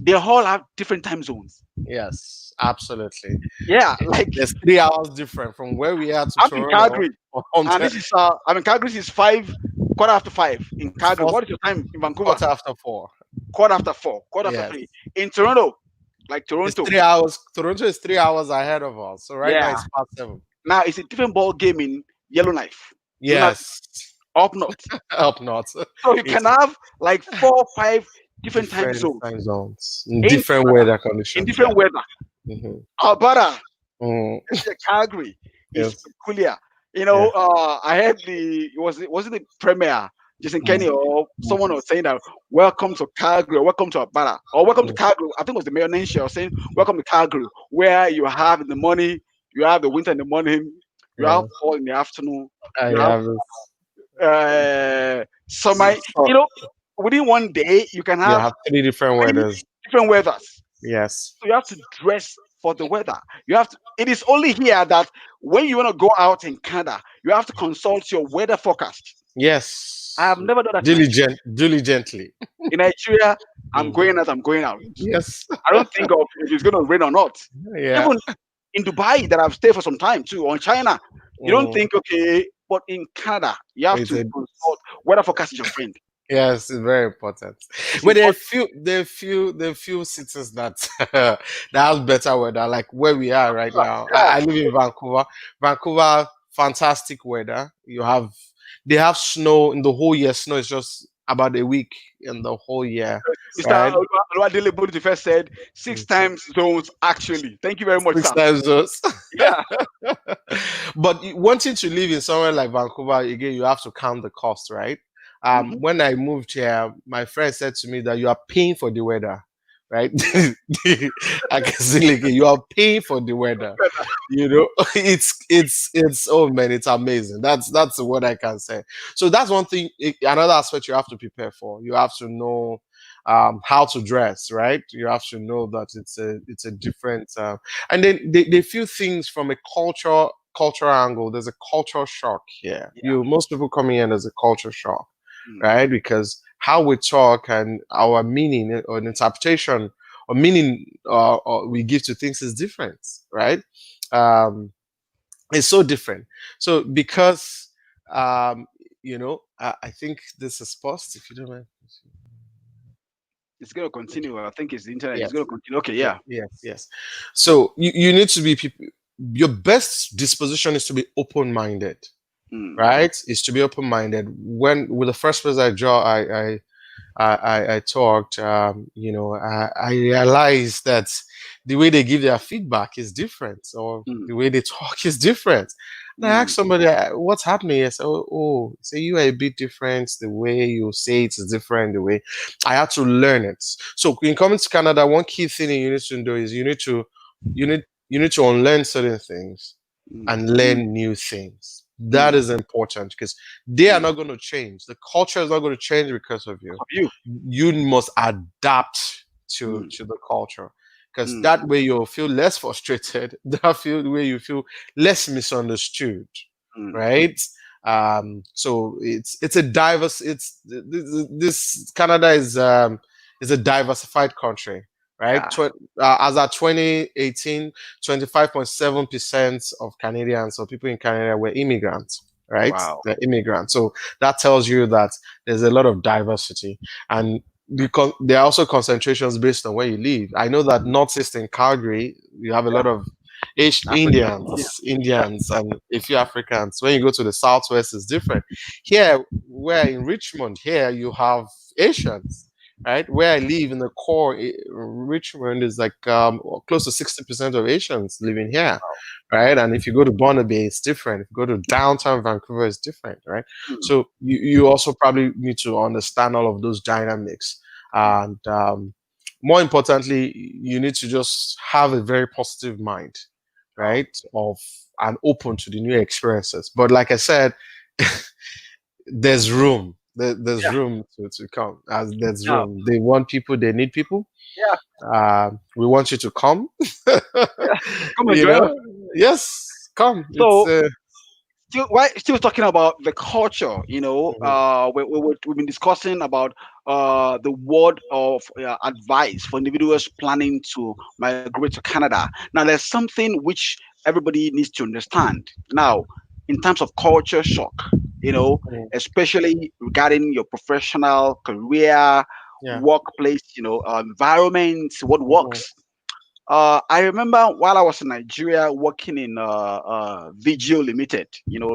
they all have different time zones. Yes. Absolutely. Yeah, like There's 3 hours different from where we are to I'm in Toronto. Calgary. Home And time. this is I mean Calgary is 5 quarter after 5 in It's Calgary. four, What is your time in Vancouver? quarter after four. Quarter after 4, quarter after Yes. 3. In Toronto, like It's Toronto, 3 hours. Toronto is 3 hours ahead of us. So right now yeah. it's past 7. Now it's a different ball game in Yellowknife. Yellowknife Yes. up north. Up north. So you It's can have like 4 or 5 different time different zones time zones, in in different Canada weather in conditions. Yeah. different weather. Hmm. Alberta, Mm, Calgary is yes. peculiar. Yeah. I heard was it the premier Jason Mm, Kenny or someone was saying that welcome to Calgary or welcome to Alberta or welcome to mm, Calgary. I think it was the mayor Nancy was saying welcome to Calgary, where you have in the morning, you have the winter in the morning, you have yeah. fall in the afternoon, I you have have this. summer. So You know, within one day you can you have have three different three weathers. different weathers. Yes. So you have to dress for the weather. You have to. It is only here that when you want to go out in Canada, you have to consult your weather forecast. I Yes. have never done that in Nigeria. Diligently. In Nigeria, I'm Mm, going out. I'm going out. yes. I don't think of if it's going to rain or not. Yeah. Even in Dubai, that I've stayed for some time too, or in China, you don't Mm, think okay. But in Canada, you have it's to a consult weather forecast is your friend. Yes, it's very important. It's But important. there are few cities that that has better weather, like where we are right now. Yeah, I live in Vancouver. Vancouver, fantastic weather. They have snow in the whole year. Snow is just about a week in the whole year, Mr. right? Oluwadele Boniface first said six Mm. times zones actually. Thank you very much, Six sir. time zones. Yeah. But wanting to live in somewhere like Vancouver, again, you have to count the cost, right? Hmm. When I moved here, my friend said to me that you are paying for the weather, right? I can see like you are paying for the weather. You know, it's oh man, it's amazing. That's what I can say. So that's one thing. Another aspect you have to prepare for. You have to know how to dress, right? You have to know that it's a different and then they feel things from a cultural angle. There's a cultural shock here. Yeah. Most people coming in as a culture shock, Mm. right? Because how we talk and our meaning or interpretation or meaning or we give to things is different, right? Um, it's so different. So because I think this is post if you don't mind. It's going to continue. I think it's the internet. It's Yes. going to continue. Okay. Yeah, Yeah. yes, yes. So you need to be people. Your best disposition is to be open-minded, Mm. right? Is to be open-minded. When with the first person I talked, I realized that the way they give their feedback is different, or Mm. the way they talk is different. And I asked Mm. somebody, "What's happening?" I said, "Oh, say you are a bit different. The way you say it is different. The way I had to learn it." So in coming to Canada, one key thing you need to do is you need to unlearn certain things Mm. and learn new things. That Mm. is important because they are Mm. not going to change. The culture is not going to change because of you. Of you. You must adapt to Mm. the culture because Mm. that way you'll feel less frustrated. That way you feel less misunderstood, Mm. right? So it's a diverse. This Canada is a diversified country, right? Yeah. As at 2018, 25.7% of Canadians or people in Canada were immigrants, right? Wow. They're immigrants. So that tells you that there's a lot of diversity. And there are also concentrations based on where you live. I know that northeast in Calgary, you have a Yeah. lot of Africa. Yeah. Yeah. Indians, and a few Africans. When you go to the southwest, it's different. Here, where in Richmond, here you have Asians, right? Where I live in the core, Richmond is like close to 60% of Asians living here, right? And if you go to Burnaby, it's different. If you go to downtown Vancouver, it's different, right? Mm. So you also probably need to understand all of those dynamics. And more importantly, you need to just have a very positive mind, Wow. right? Of and open to the new experiences. But like I said, there's room. There's Yeah. room to come. As there's Yeah. room. They want people. They need people. Yeah. We want you to come. Yeah. Come and you join us. know, yes, come. It's So still talking about the culture, mhm, we've been discussing about the word of advice for individuals planning to migrate to Canada. Now there's something which everybody needs to understand. Now in terms of culture shock, you know, Mm. especially regarding your professional career, Yeah. workplace, environment, what Mhm. works. I remember while I was in Nigeria working in VGO Limited.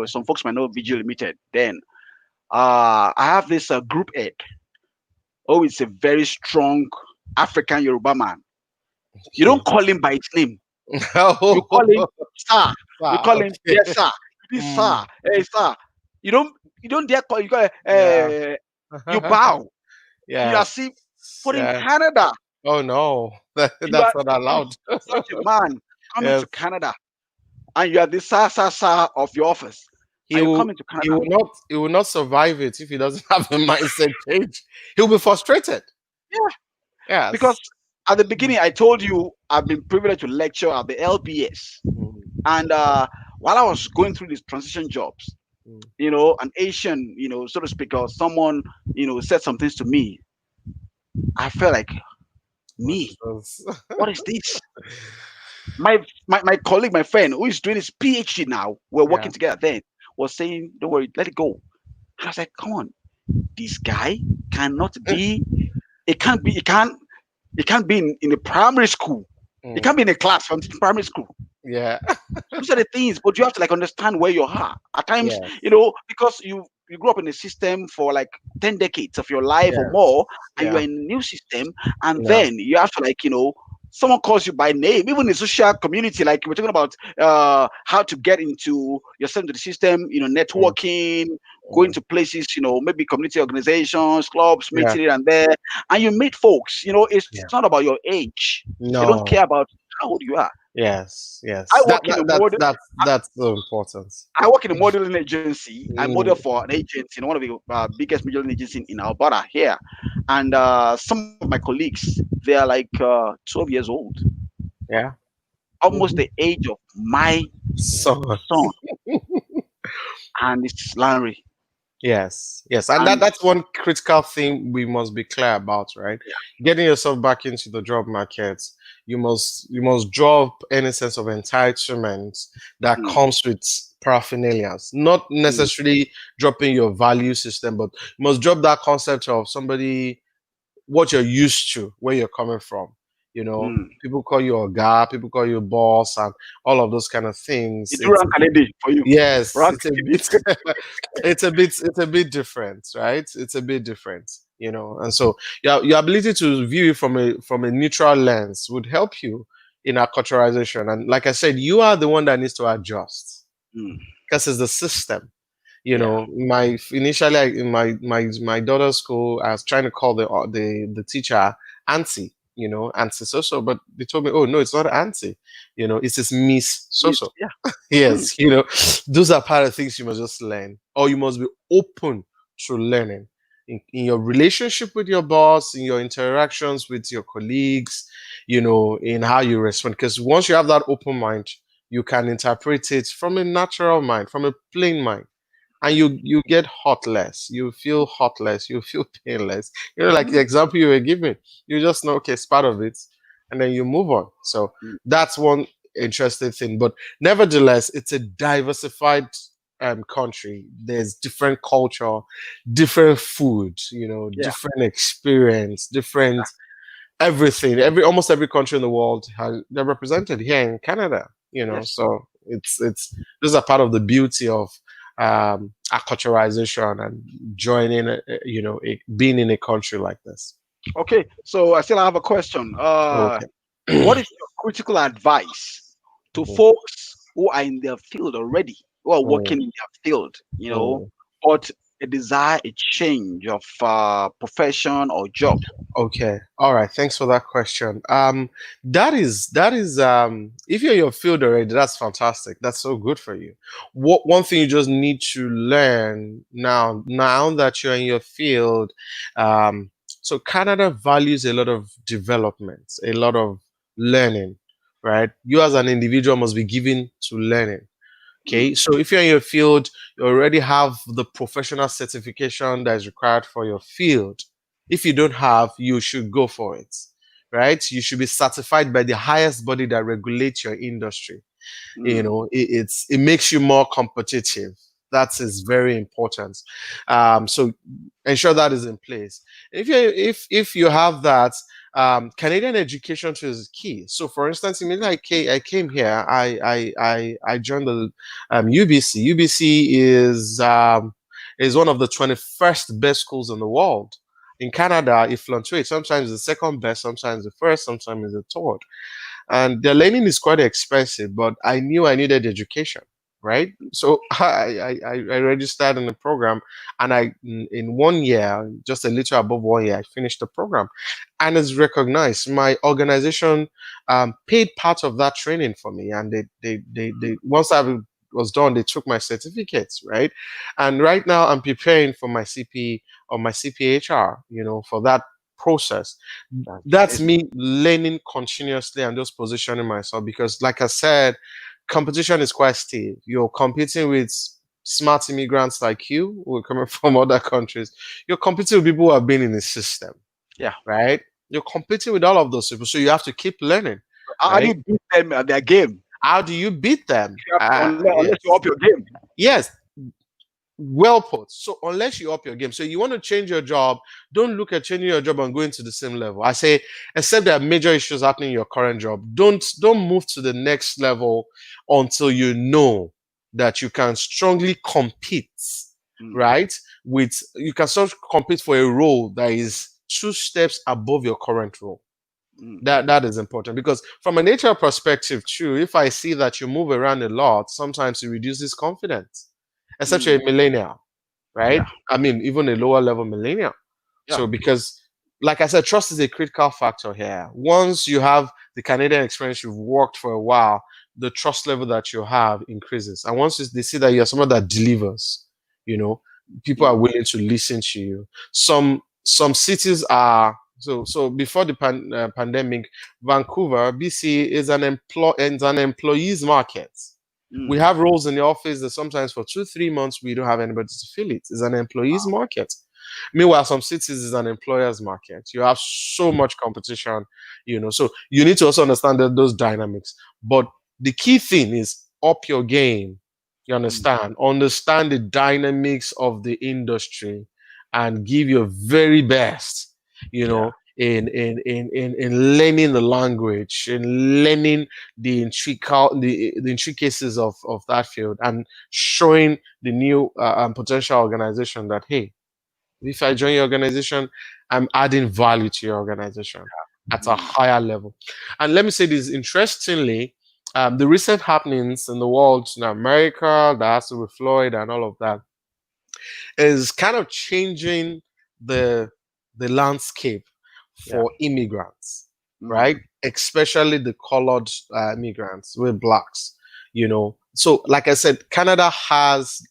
Some folks might know VGO Limited. Then I have this group head. Oh, it's a very strong African Yoruba man. You don't Okay. call him by his name. You call him Oh, sir. You ah, call him okay. yes sir. This Mm. sir, hey sir. You don't you don't dare call. Yeah. You bow. You are Yes. see. But in Yes. Canada, Oh no, you are that's not allowed. such a man coming to Yes. Canada, and you are the sir of your office, He and you will come into he Canada. will not he will not survive it if he doesn't have a mindset change. He'll be frustrated. Yeah, because Yes. at the Mm. beginning I told you I've been privileged to lecture at the LBS, Mm. and while I was going through these transition jobs, Mm. an Asian, so to speak, or someone, said some things to me. I felt like, What me, is this? what is this? My colleague, my friend, who is doing his PhD now, we're Yeah. working together then, was saying, don't worry, let it go. And I was like, come on, this guy cannot be, it can't be in a primary school. It Mm. can't be in a class from primary school. Yeah. Those are the things, but you have to like understand where you are. At times, Yes. because you grew up in a system for like 10 decades of your life or Yes. more, and you are Yeah. in a new system, and Yeah. then you have to like, someone calls you by name, even in social community, like we're talking about how to get into yourself into the system, Mm. networking, going Mm. to places, maybe community organizations, clubs, Yeah. meeting here and there, and you meet folks, it's Yeah. not about your age. They don't No. care about how old you are. Yes. I Yes. That work in that a that's model. that's so important. I work in a modeling agency. I model Mm. for an agent in one of the biggest modeling agencies in Alberta here, and some of my colleagues, they are like 12 years old, Yeah. almost Mhm. the age of my So son, and it's Larry. yes, yes, and And that's one critical thing we must be clear about, right? Getting yourself back into the job market, you must drop any sense of entitlement that mm, comes with paraphernalias. Not mm, necessarily dropping your value system, but you must drop that concept of somebody what you're used to, where you're coming from. You know, mm. people call you a guy, people call you boss, and all of those kind of You things. do rank Kennedy for you. Yes, Rank it's a Kennedy. bit it's a bit different, right? It's a bit different, and so your ability to view it from a neutral lens would help you in acculturation. And like I said, you are the one that needs to adjust Mm, because it's the system. yeah. My initially in my daughter's school, I was trying to call the teacher auntie, auntie so, but they told me, oh no, it's not auntie, it's just Miss Yes. so. Yeah. Mm, Yes, those are part of things you must just learn, or you must be open to learning in your relationship with your boss, in your interactions with your colleagues, in how you respond. Because once you have that open mind, you can interpret it from a natural mind, from a plain mind, and you get hot less, you feel hot less, you feel painless. Like the mm, example you were giving, you just know, okay, it's part of it, and then you move on. So mm. that's one interesting thing. But nevertheless, it's a diversified country. There's different culture, different food, Yeah. different experience, different everything. Almost every country in the world has they're represented here in Canada. Yes. So it's those are part of the beauty of acculturation and joining, being in a country like this. Okay. So I still have a question. Okay. What is your critical advice to Mhm. folks who are in their field already, who are Mm, working in their field, mm. but desire a change of profession or job? Okay. All right. Thanks for that question. That is if you're in your field already, that's fantastic. That's so good for you. One thing you just need to learn now that you're in your field, so Canada values a lot of development, a lot of learning, right? You as an individual must be given to learning. Okay, Mm, so if you're in your field, you already have the professional certification that is required for your field. If you don't have, you should go for it, right? You should be certified by the highest body that regulates your industry. mm, It makes you more competitive. That is very important. So ensure that is in place. If you have that, Canadian education too is key. So, for instance, immediately I came here, I joined the UBC. UBC is one of the 21st best schools in the world. In Canada, it fluctuates. Sometimes the second best, sometimes the first, sometimes the third. And the learning is quite expensive, but I knew I needed education, right? So I registered in the program, and in 1 year, just a little above 1 year, I finished the program, and it's recognized. My organization paid part of that training for me, and they once I was done, they took my certificates, right? And right now, I'm preparing for my CP or my CPHR, for that process. that's That's amazing. me learning continuously and just positioning myself because, like I said, competition is quite stiff. You're competing with smart immigrants like you who are coming from other countries. You're competing with people who have been in the system, Yeah. right? You're competing with all of those people, so you have to keep learning, How do right? you beat them at their game? How do you beat them? You have to, unless you Yes, up your game. yes. Well put. So unless you up your game, so you want to change your job, don't look at changing your job and going to the same level. I say, except there are major issues happening in your current job, don't move to the next level until you know that you can strongly compete, Mm, right? With you can start compete for a role that is 2 steps above your current role. mm, That is important because from a nature perspective, too, if I see that you move around a lot, sometimes it reduces confidence, except you're mm. a millennial, right? Yeah. I mean, even a lower level millennial. Yeah. So because, like I said, trust is a critical factor here. Once you have the Canadian experience, you've worked for a while, the trust level that you have increases. And once they see that you're someone that delivers, you know, people are Mm, willing to listen to you. Some cities are so before the pandemic, Vancouver, BC is an employees market. We mm. have roles in the office that sometimes for 2, 3 months we don't have anybody to fill it. It's an employees market. Meanwhile, some cities is an employer's market. You have so much competition, So you need to also understand those dynamics. But the key thing is up your game. You Mm. understand? Understand the dynamics of the industry and give your very best, Yeah. in learning the language, in learning the intricacies of that field and showing the new potential organization that, hey, if I join your organization, I'm adding value to your organization at a Mm. higher level. And let me say this, interestingly, the recent happenings in the world in America, that has to with Floyd and all of that, is kind of changing the the landscape Yeah. for immigrants, right? Mm. Especially the colored immigrants with blacks. So like I said, Canada has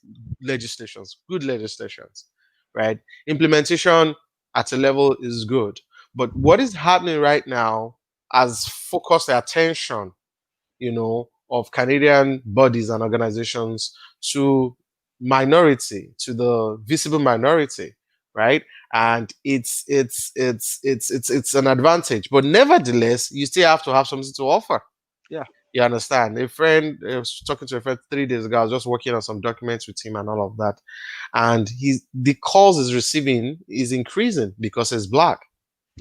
legislations, good legislations, right? Implementation at a level is good, but what is happening right now has focused the attention, of Canadian bodies and organizations to minority, to the visible minority, right? And it's an advantage, but nevertheless, you still have to have something to offer. Yeah. You understand? A friend, I was talking to a friend 3 days ago. I was just working on some documents with him and all of that, and the calls he's receiving is increasing because he's black,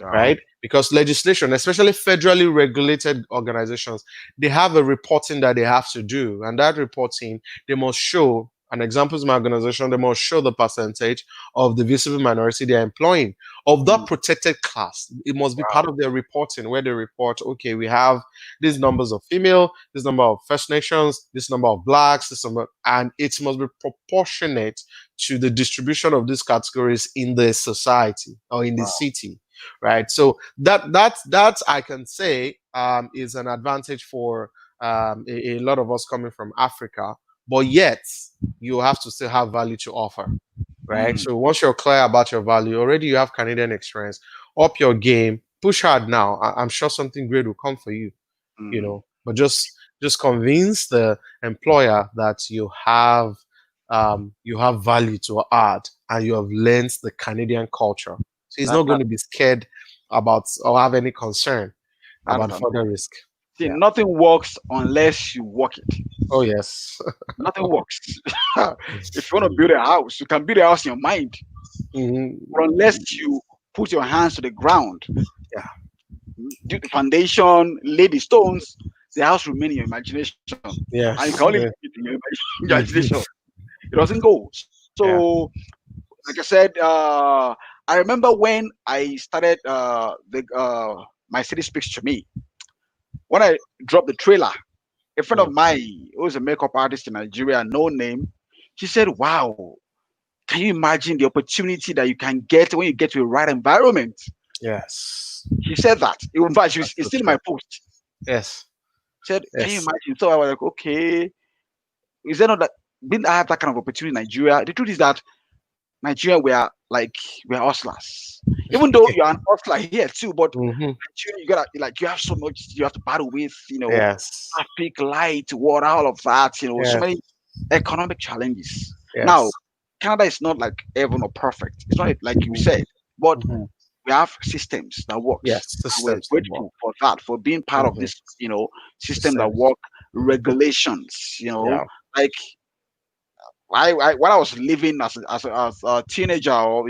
Wow. right? Because legislation, especially federally regulated organizations, they have a reporting that they have to do. And that reporting, they must show, an example is my organization, they must show the percentage of the visible minority they're employing of that Mm. protected class. It must be Wow. part of their reporting where they report, okay, we have these numbers of female, this number of First Nations, this number of blacks, this number, and it must be proportionate to the distribution of these categories in the society or in the Wow. city, right? So that I can say is an advantage for a lot of us coming from Africa, but yet you have to still have value to offer, right? Mm. So once you're clear about your value, already you have Canadian experience, up your game, push hard now. I'm sure something great will come for you, Mm. but just convince the employer that you have value to add and you have learned the Canadian culture. So he's That, not going that to be scared about or have any concern that is about amazing. further risk. See, Yeah. nothing works unless you work it. Oh yes. Nothing works. If you want to build a house, you can build a house in your mind, but unless Mhm. you put your hands to the ground, Yeah. do the foundation, lay the stones, the house remain in your imagination, and you can only Yes. live it Yeah. in your imagination. Mhm. It doesn't go. So, Yeah. like I said, I remember when I started the my city speaks to me. When I dropped the trailer, a friend of Mm. mine who is a makeup artist in Nigeria, no name, she said, "Wow, can you imagine the opportunity that you can get when you get to the right environment?" Yes. She said that. In fact, That's it's so still in true. my post. Yes. She said, "Can you Yes. imagine?" So I was like, "Okay, is there not that didn't I have that kind of opportunity in Nigeria?" The truth is that Nigeria, we are hustlers. Even though you're an hustler here too, but Hmm. Nigeria, you gotta like you have so much you have to battle with, Yes. traffic, light, water, all of that, so Yes. many economic challenges. Now, Yes. Canada is not like heaven or perfect. It's not like you said, but Mm-hmm. we have systems that works, Yes. and we're Systems that work. grateful for that, for being part of Hmm. this, system that Systems. work, regulations, Yeah. like while I was living as a teenager, or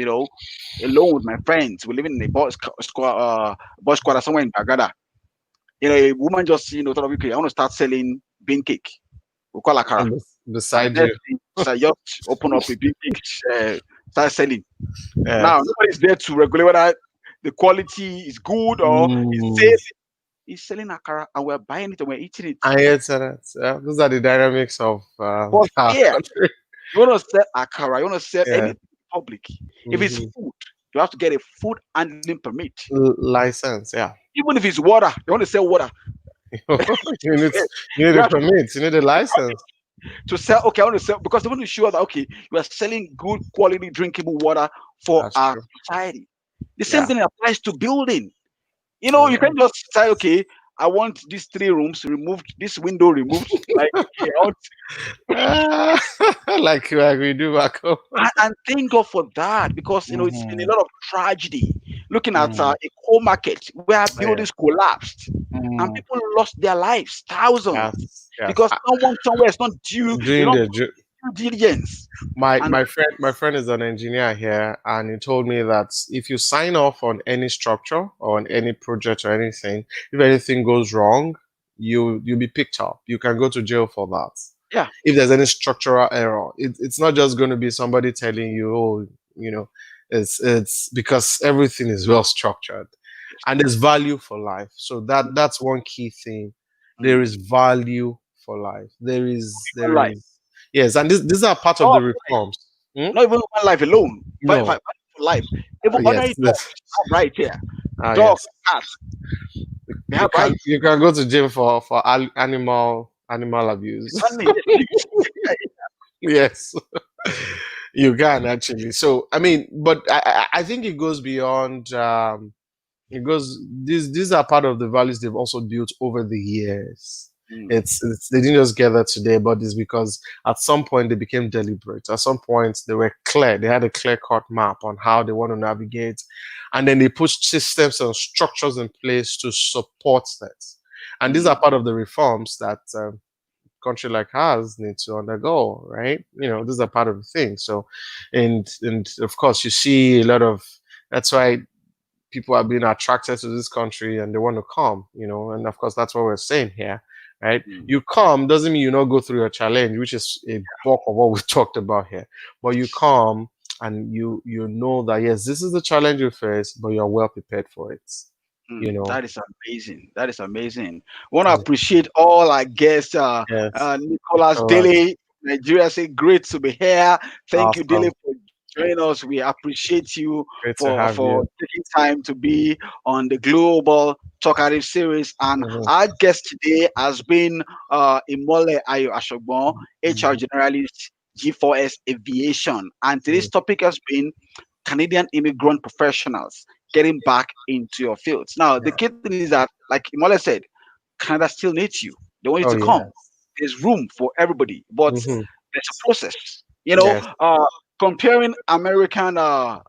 alone with my friends, we're living in a boys squad somewhere in Bagada. A woman just thought of, okay, I want to start selling bean cake. We call akara. And And the beside next you. thing, so I just open up a bean cake, start selling. Now Yes. nobody's there to regulate whether the quality is good or it's Mm. safe. He's selling akara and we're buying it and we're eating it. I hear that. Yeah. Those are the dynamics of But our here, country. you want to sell akara, you want to sell Yeah. anything public. If it's Hmm. food, you have to get a food handling permit. License. Yeah. Even if it's water, you want to sell water. you need Yes, you need you a have to permit. You need a license. sell. Okay, I want to sell because they want to show that okay, you are selling good quality drinkable water for That's our true. society. The same Yeah. thing applies to building. You Yeah. can't just say, okay, I want these three rooms removed, this window removed. Like, okay, Ah, like we do back home. and thank God for that because it's been a Hmm. lot of tragedy. Looking at Mm. a coal market where Oh, yeah. buildings collapsed and Mm. people lost their lives, thousands, Yes. Yes. because someone somewhere is not due, Doing the due diligence. my And my friend is an engineer here, and he told me that if you sign off on any structure or on any project or anything, if anything goes wrong, you'll be picked up. You can go to jail for that. yeah, If there's any structural error, it's not just going to be somebody telling you, oh, you know, it's because everything is well structured, and there's value for life. So that's one key thing. There is mm, value for life. There one life. is Yes, and these are part of Oh, the reforms. Hmm? not even one life alone. No. For life. Even Yes. ordinary dogs have right here. Dogs, Yes. cats, they You have can rights. you can go to jail for animal abuse. Only yes, Yes. You can actually. So I mean, but I think it goes beyond. Because these are part of the values they've also built over the years. mm, It's they didn't just gather today, but it's because at some point they became deliberate. At some point they were clear. They had a clear-cut map on how they want to navigate, and then they put systems and structures in place to support that. And these are mm, part of the reforms that country like ours need to undergo, right? These are part of the thing. So, and of course, you see a lot of. That's why people are being attracted to this country and they want to come, and of course that's what we're saying here, right? mm. You come doesn't mean you not go through a challenge, which is a bulk of what we talked about here, but you come and you know that yes, this is the challenge you face, but you're well prepared for it, you know. That is amazing. That is amazing. Want to appreciate all our guests. Yes, Nicholas Nicholas, Daly, Nigeria, say great to be here. Thank you, Daly, awesome, for joining us. We appreciate you great to for have you. taking time to be on the Global Talkative series. And Mhm, our guest today has been Imole Ayo Ashogbon, HR mhm, generalist, G4S Aviation. And today's mhm. topic has been Canadian immigrant professionals getting back into your fields. Now, the key thing is that, like Imole said, Canada still needs you. They want you to Oh come. yes. There's room for everybody, but Hmm. there's a process. Yes, Comparing American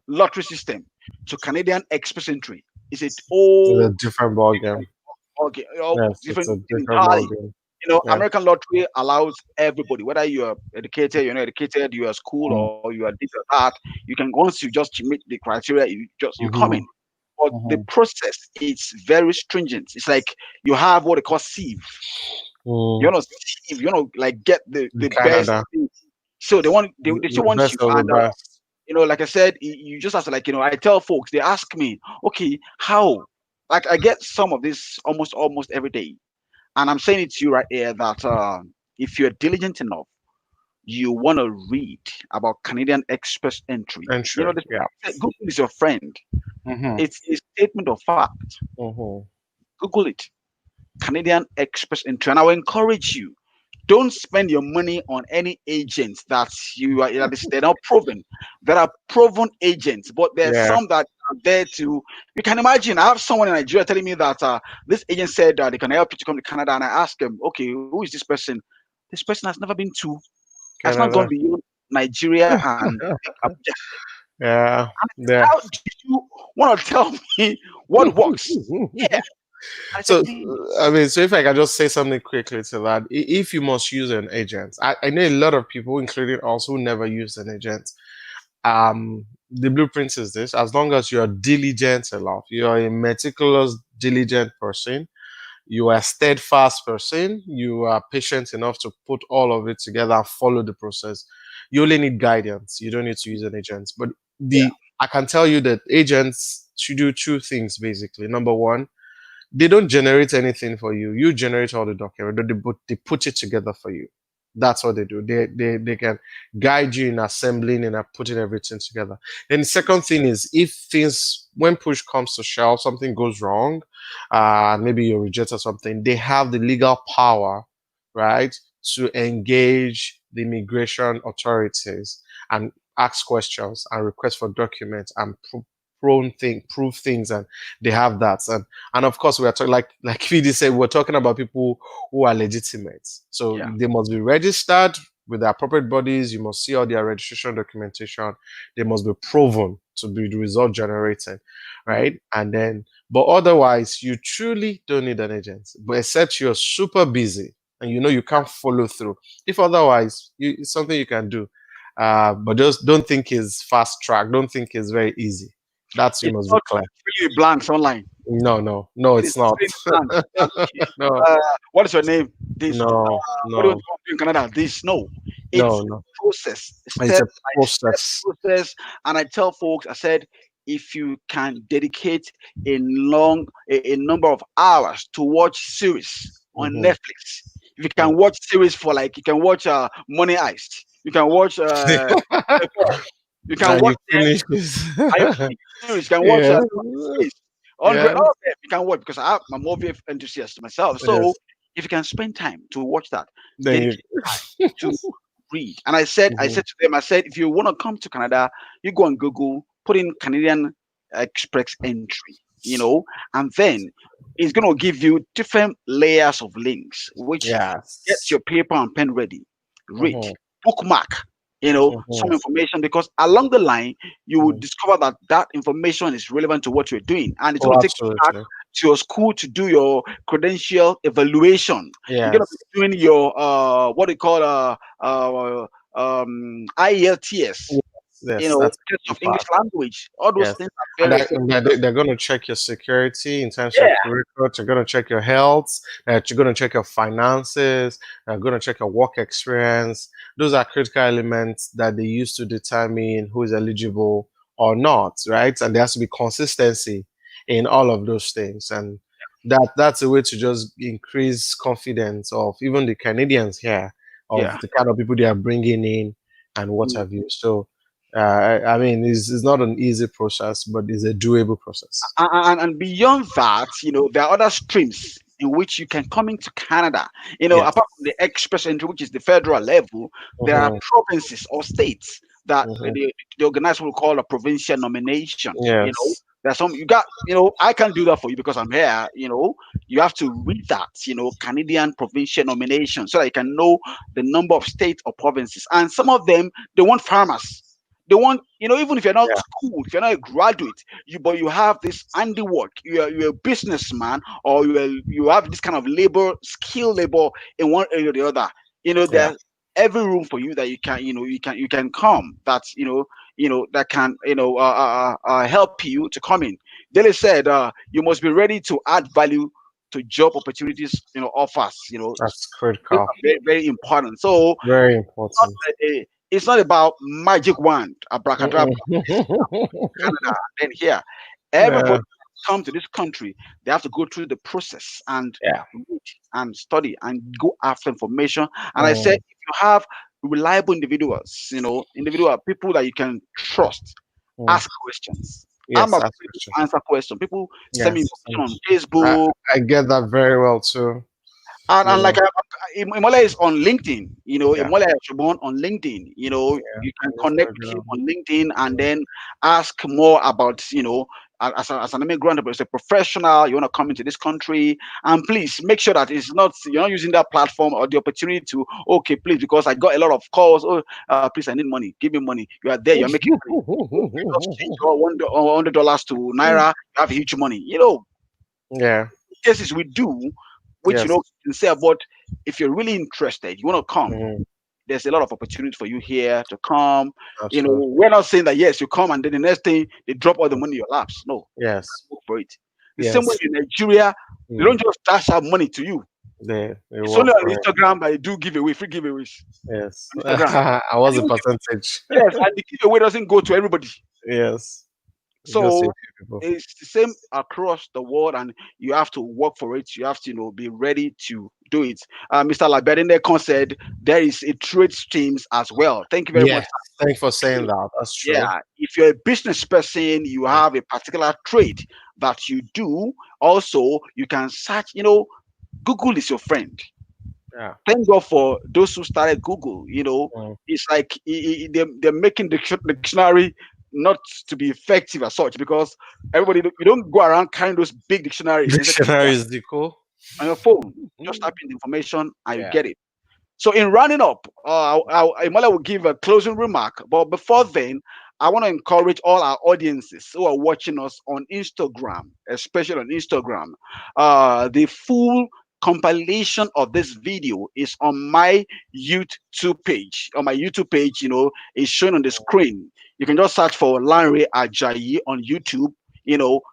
lottery system to Canadian express entry is a whole it's a different ball game. different Okay, Yes, it's different a thing different entirely. ballgame. Yeah. American lottery allows everybody, whether you are educated, you're not educated, you are school Mm, or you are this or that. You can, once you just meet the criteria, you come in. mhm, But the mhm, process, it's very stringent. It's like you have what they call sieve. You Mm, want to sieve, like get the the best Canada, thing. So they still the want best you. of the And best. like I said, you just have to, like, I tell folks, they ask me, okay, how? Like, I get some of this almost every day, and I'm saying it to you right here that if you're diligent enough, you want to read about Canadian Express entry. Entry. Yeah. Google is your friend. mhm. It's a statement of fact. Mm-hmm. Google it. Canadian Express entry, and I will encourage you. Don't spend your money on any agents that they're not proven. There are proven agents, but there's Yeah. some that are there to. You can imagine. I have someone in Nigeria telling me that this agent said they can help you to come to Canada, and I ask them, okay, who is this person? This person has never been to, has not gone Canada. beyond Nigeria and Abuja. Yeah. Yeah. How do you want to tell me what works? Yeah, I said, So, please. I mean, so if I can just say something quickly to that, if you must use an agent, I know a lot of people, including us, who never use an agent. The blueprint is this: as long as you are diligent enough, you are a meticulous, diligent person, you are a steadfast person, you are patient enough to put all of it together and follow the process. You only need guidance. You don't need to use an agent. But Yeah, the I can tell you that agents should do two things basically. Number one, they don't generate anything for you. You generate all the document. They put it together for you. That's what they do. They can guide you in assembling and putting everything together. Then the second thing is if things when push comes to shove, something goes wrong, maybe you're rejected or something, they have the legal power, right, to engage the immigration authorities and ask questions and request for documents and prove things, and they have that. And of course, we are talking like Fidi said, we're talking about people who are legitimate. So yeah. they must be registered with the appropriate bodies. You must see all their registration documentation. They must be proven to be the result generated, Mm. right? And then, but otherwise, you truly don't need an agent. But except you're super busy and you know you can't follow through. If otherwise, it's something you can do. But just don't think is fast track. Don't think it's very easy. That's you It's must be not clear. really blanks online. No, no, no, It is it's not. really blanks. Okay. No, What is your name? This. no, What do you want no, to do in Canada? This. No. no, It's no. process, It's step a by step process. process. And I tell folks, I said, if you can dedicate a number of hours to watch series on Hmm. Netflix, if you can watch series for, like, you can watch Money Heist, you can watch you Now can you watch finish this. I have series. You can watch Yeah, Space, 100, yeah, all of them. You can watch because I'm a movie enthusiast myself. So yes. if you can spend time to watch that, Then you. dedicate time to read. And I said Mhm. to them, I said, if you want to come to Canada, you go on Google, put in Canadian Express entry, and then it's going to give you different layers of links, which get Yes. your paper and pen ready, read, Hmm. bookmark, Hmm. some information, because along the line you will Hmm. discover that that information is relevant to what you're doing, and it's Oh, going to take you back absolutely. to your school to do your credential evaluation. You're going to Yes. be doing your what they call IELTS, Yes. Yes. That's a test key of English part. language. All those Yes. things are And, very essential. they're going to check your security in terms of Yeah, your credit records. They're going to check your health. You're going to check your finances. They're going to check your work experience. Those are critical elements that they use to determine who is eligible or not, right? And there has to be consistency in all of those things. And that's a way to just increase confidence of even the Canadians here, of yeah. the kind of people they are bringing in and what Mm. have you. So I mean, it's not an easy process, but it's a doable process. And beyond that, there are other streams in which you can come into Canada. Yes. Apart from the express entry, which is the federal level, there are Hmm. provinces or states that Hmm. the organizer will call a provincial nomination. Yes. There's some you got. I can't do that for you because I'm here. You have to read that. Canadian provincial nomination, so that you can know the number of states or provinces. And some of them, they want farmers. They want, even if you're not Yeah. school, if you're not a graduate, but you have this handiwork, you're a businessman, or you have this kind of labor, skill labor in one area or the other. Yeah. There's every room for you that you can come. That's that can help you to come in. Daly said, you must be ready to add value to job opportunities, offers. That's Those critical. are very, very important. So Very important. it's not about magic wand, abracadabra, Mm-mm. Canada, and then here. Yeah. Everybody come to this country, they have to go through the process and Yeah. read and study and go after information. And I said, Mm, if you have reliable individuals, individual people that you can trust, mm. ask questions. I'm Yes, afraid that's for sure. to answer questions. People send me Yes. information on I, Facebook. I get that very well too. You And like know. Imola is on LinkedIn, Yeah. Imola Shobon on LinkedIn, Yeah. you can On connect with him Instagram. on LinkedIn and then ask more about, as an immigrant, as a professional, you want to come into this country. And please make sure that you're not using that platform or the opportunity to, okay, please, because I got a lot of calls. Oh, please, I need money. Give me money. You are there, you're making money. Oh, you just change your $100 to Naira, you have huge money. Yeah. Cases we do, which Yes. can say about, if you're really interested, you want to come. Mhm. There's a lot of opportunity for you here to come. That's true. We're not saying that yes, you come and then the next thing they drop all the money in your laps. No, Yes. work for it. The same way Yes. in Nigeria, they Mm. don't just dash out money to you. They It's work only on for it. Instagram that they do giveaway, free giveaways Yes. on Instagram. I was And a even percentage. yes, and the giveaway doesn't go to everybody. Yes. It goes to a So few people. it's the same across the world, and you have to work for it. You have to, be ready to do it. Mr. Labedinde said there is a trade streams as well. Thank you very much. Yes. Thanks for saying that. That's true. Yeah, if you're a business person, you have a particular trade that you do. Also, you can search. Google is your friend. Yeah. Thank God for those who started Google. Mm. It's like they're making the dictionary not to be effective as such, because you don't go around carrying those big dictionaries. It's like Dictionary is the cool. on your phone. Just type in the information and you Yeah. get it. So in rounding up, Imola will give a closing remark. But before then, I want to encourage all our audiences who are watching us on Instagram, especially on Instagram. The full compilation of this video is on my YouTube page. On my YouTube page, is shown on the screen. You can just search for Lanre Ajayi on YouTube.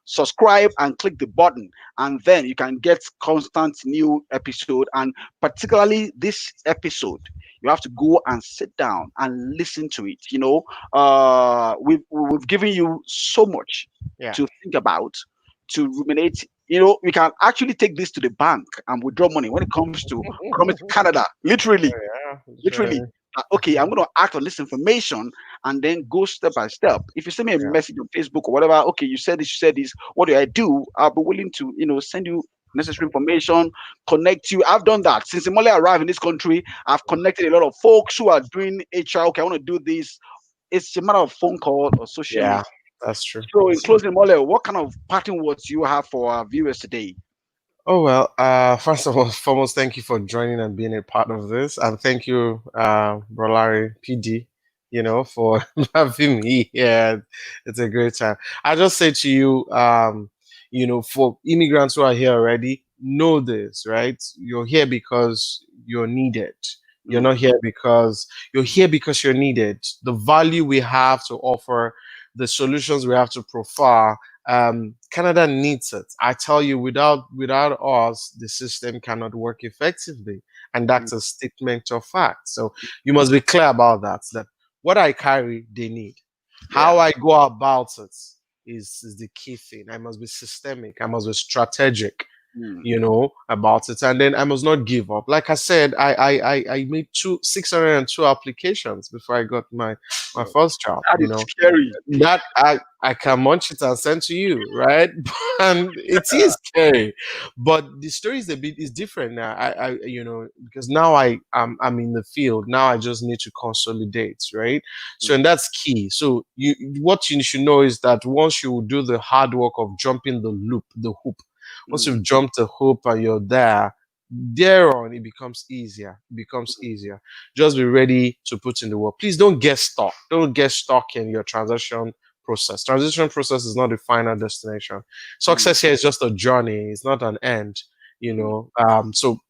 Subscribe and click the button, and then you can get constant new episode. And particularly this episode, you have to go and sit down and listen to it. We've given you so much Yeah. to think about, to ruminate. We can actually take this to the bank and withdraw money when it comes to coming to Canada. Literally, Yeah. It's literally. very. Okay, I'm going to act on this information and then go step by step. If you send me a Yeah. message on Facebook or whatever, okay, you said this, what do I do? I'll be willing to, send you necessary information, connect you. I've done that. Since Imole arrived in this country, I've connected a lot of folks who are doing HR. Okay, I want to do this. It's a matter of phone call or social Yeah. media. That's true. So, in closing, Imole, what kind of parting words do you have for our viewers today? Oh well, first of all, foremost, thank you for joining and being a part of this, and thank you, Brolari PD, for having me here. It's a great time. I just say to you, for immigrants who are here already, know this, right? You're here because you're needed. You're Mm, not here because you're here because you're needed. The value we have to offer, the solutions we have to provide, Canada needs it. I tell you, without us, the system cannot work effectively, and mm, that's a statement of fact. So you must be clear about that. That what I carry, they need. yeah. How I go about it is the key thing. I must be systemic. I must be strategic, Mm. about it. And then I must not give up. Like I said, I made 602 applications before I got my first job, That is scary. that I can munch it and send to you, right? And it is scary, but the story is different now. Because now I'm in the field. Now I just need to consolidate, right? So and that's key. So what you should know is that once you do the hard work of jumping the hoop, once Mm, you've jumped the hoop and you're there, there on it becomes easier. It becomes easier. Just be ready to put in the work. Please don't get stuck. Don't get stuck in your transition process. Transition process is not the final destination. Mm, Success here is just a journey. It's not an end. You mm, know. So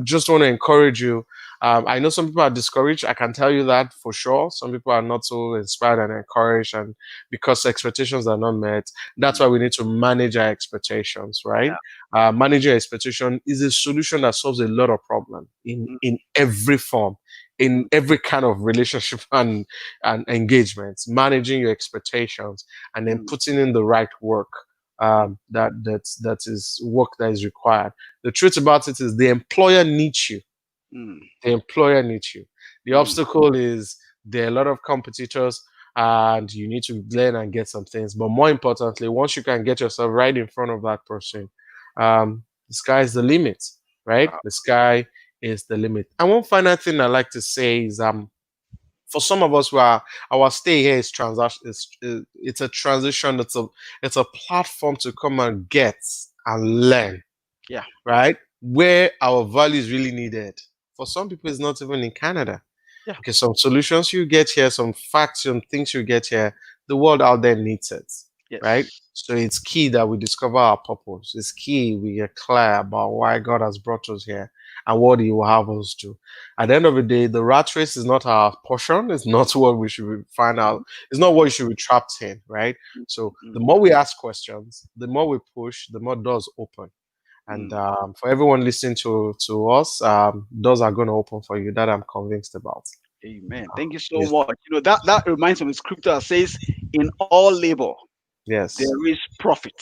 just want to encourage you. I know some people are discouraged. I can tell you that for sure. Some people are not so inspired and encouraged, and because expectations are not met, that's mm, why we need to manage our expectations, right? yeah. Managing expectation is a solution that solves a lot of problem Mm, in every form, in mm, every kind of relationship and engagements. Managing your expectations and then mm, putting in the right work. mm, That is work that is required. The truth about it is the employer needs you. mm, The employer needs you. The mm, obstacle is there are a lot of competitors and you need to learn and get some things. But more importantly, once you can get yourself right in front of that person, the sky is the limit, right? wow. The sky is the limit. And one final thing I like to say is for some of us who are our stay here is transaction it's a transition, it's a platform to come and get and learn, Yeah. right? Where our value is really needed. For some people, it's not even in Canada. Yeah. Okay, some solutions you get here, some facts, some things you get here, the world out there needs it, right? Yes. So it's key that we discover our purpose. It's key we get clear about why God has brought us here and what He will have us do. At the end of the day, the rat race is not our portion. It's not what we should find out. Mhm, It's not what you should be trapped in, right? mm, So the mm, more we ask questions, the more we push, the more doors open. And mm. for everyone listening to us, doors are going to open for you. That I'm convinced about. Amen. Thank you so Yes, much. That reminds me of the scripture that says, "In all labor yes, there is profit.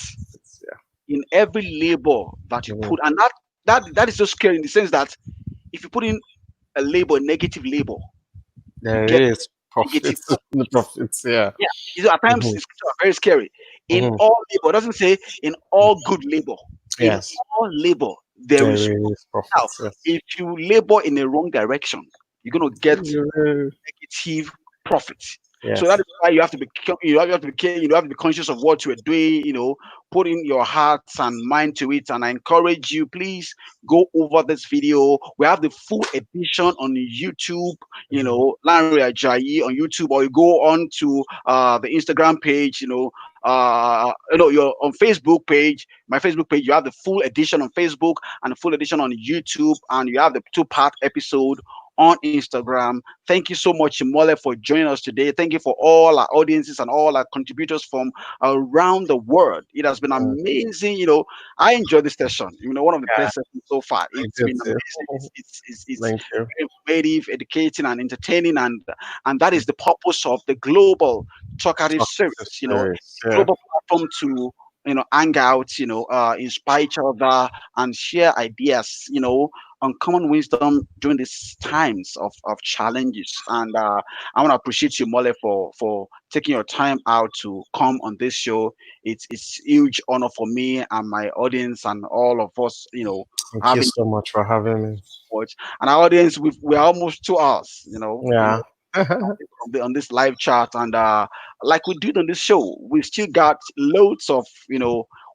yeah. In every labor that you Mhm. put," and that is so scary in the sense that if you put in a labor, negative labor, you There get is negative profits, profit. profits. Yeah. Yeah, at times Mhm, it's very scary. In mhm. all labor, it doesn't say in all good labor. In Yes, all labor, there is there is now. profits. Yes. If you labor in the wrong direction, you're gonna get negative profit. So that Yes. is why you have to be you have to be conscious of what you are doing. Put in your hearts and mind to it. And I encourage you, please go over this video. We have the full edition on YouTube. Mhm. Lanre Ajayi on YouTube, or you go on to the Instagram page. You're on Facebook page. My Facebook page. You have the full edition on Facebook and the full edition on YouTube, and you have the two-part episode on Instagram. Thank you so much, Imole, for joining us today. Thank you for all our audiences and all our contributors from around the world. It has been Mhm. amazing. I enjoyed this session. One of the Yeah, best sessions so far. I It's did been too. amazing. It's Thank you. informative, educating, and entertaining, and that is the purpose of the global talkative Talk series. to A series. Yeah. global platform to hang out, inspire each other and share ideas, uncommon wisdom during these times of challenges. And I want to appreciate you, Mole, for taking your time out to come on this show. It's huge honor for me and my audience and all of us, Thank you having so much for having me. watch. And our audience, we're almost 2 hours, Yeah. on this live chat. And like we did on this show, we still got loads of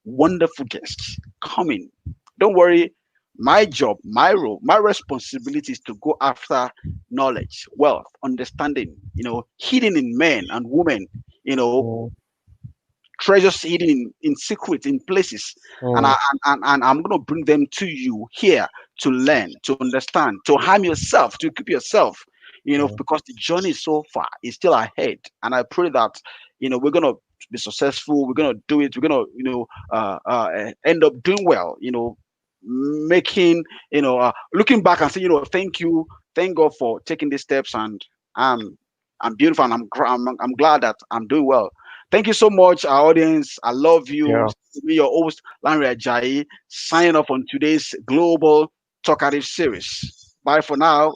wonderful guests coming. Don't worry. My job, my role, my responsibility is to go after knowledge, wealth, understanding, hidden in men and women, you know Mm, treasures hidden in secret in places. And mm, I'm going to bring them to you here to learn, to understand, to harm yourself, to keep yourself, mm. because the journey so far is still ahead. And I pray that we're going to be successful. We're going to do it. We're going to end up doing well, making, looking back and say, thank you, thank God for taking these steps. And um I'm beautiful, and I'm glad that I'm doing well. Thank you so much, our audience. I love you. Yeah. Me, your host, Lanre Ajayi, signing off on today's Global Talkative Series. Bye for now.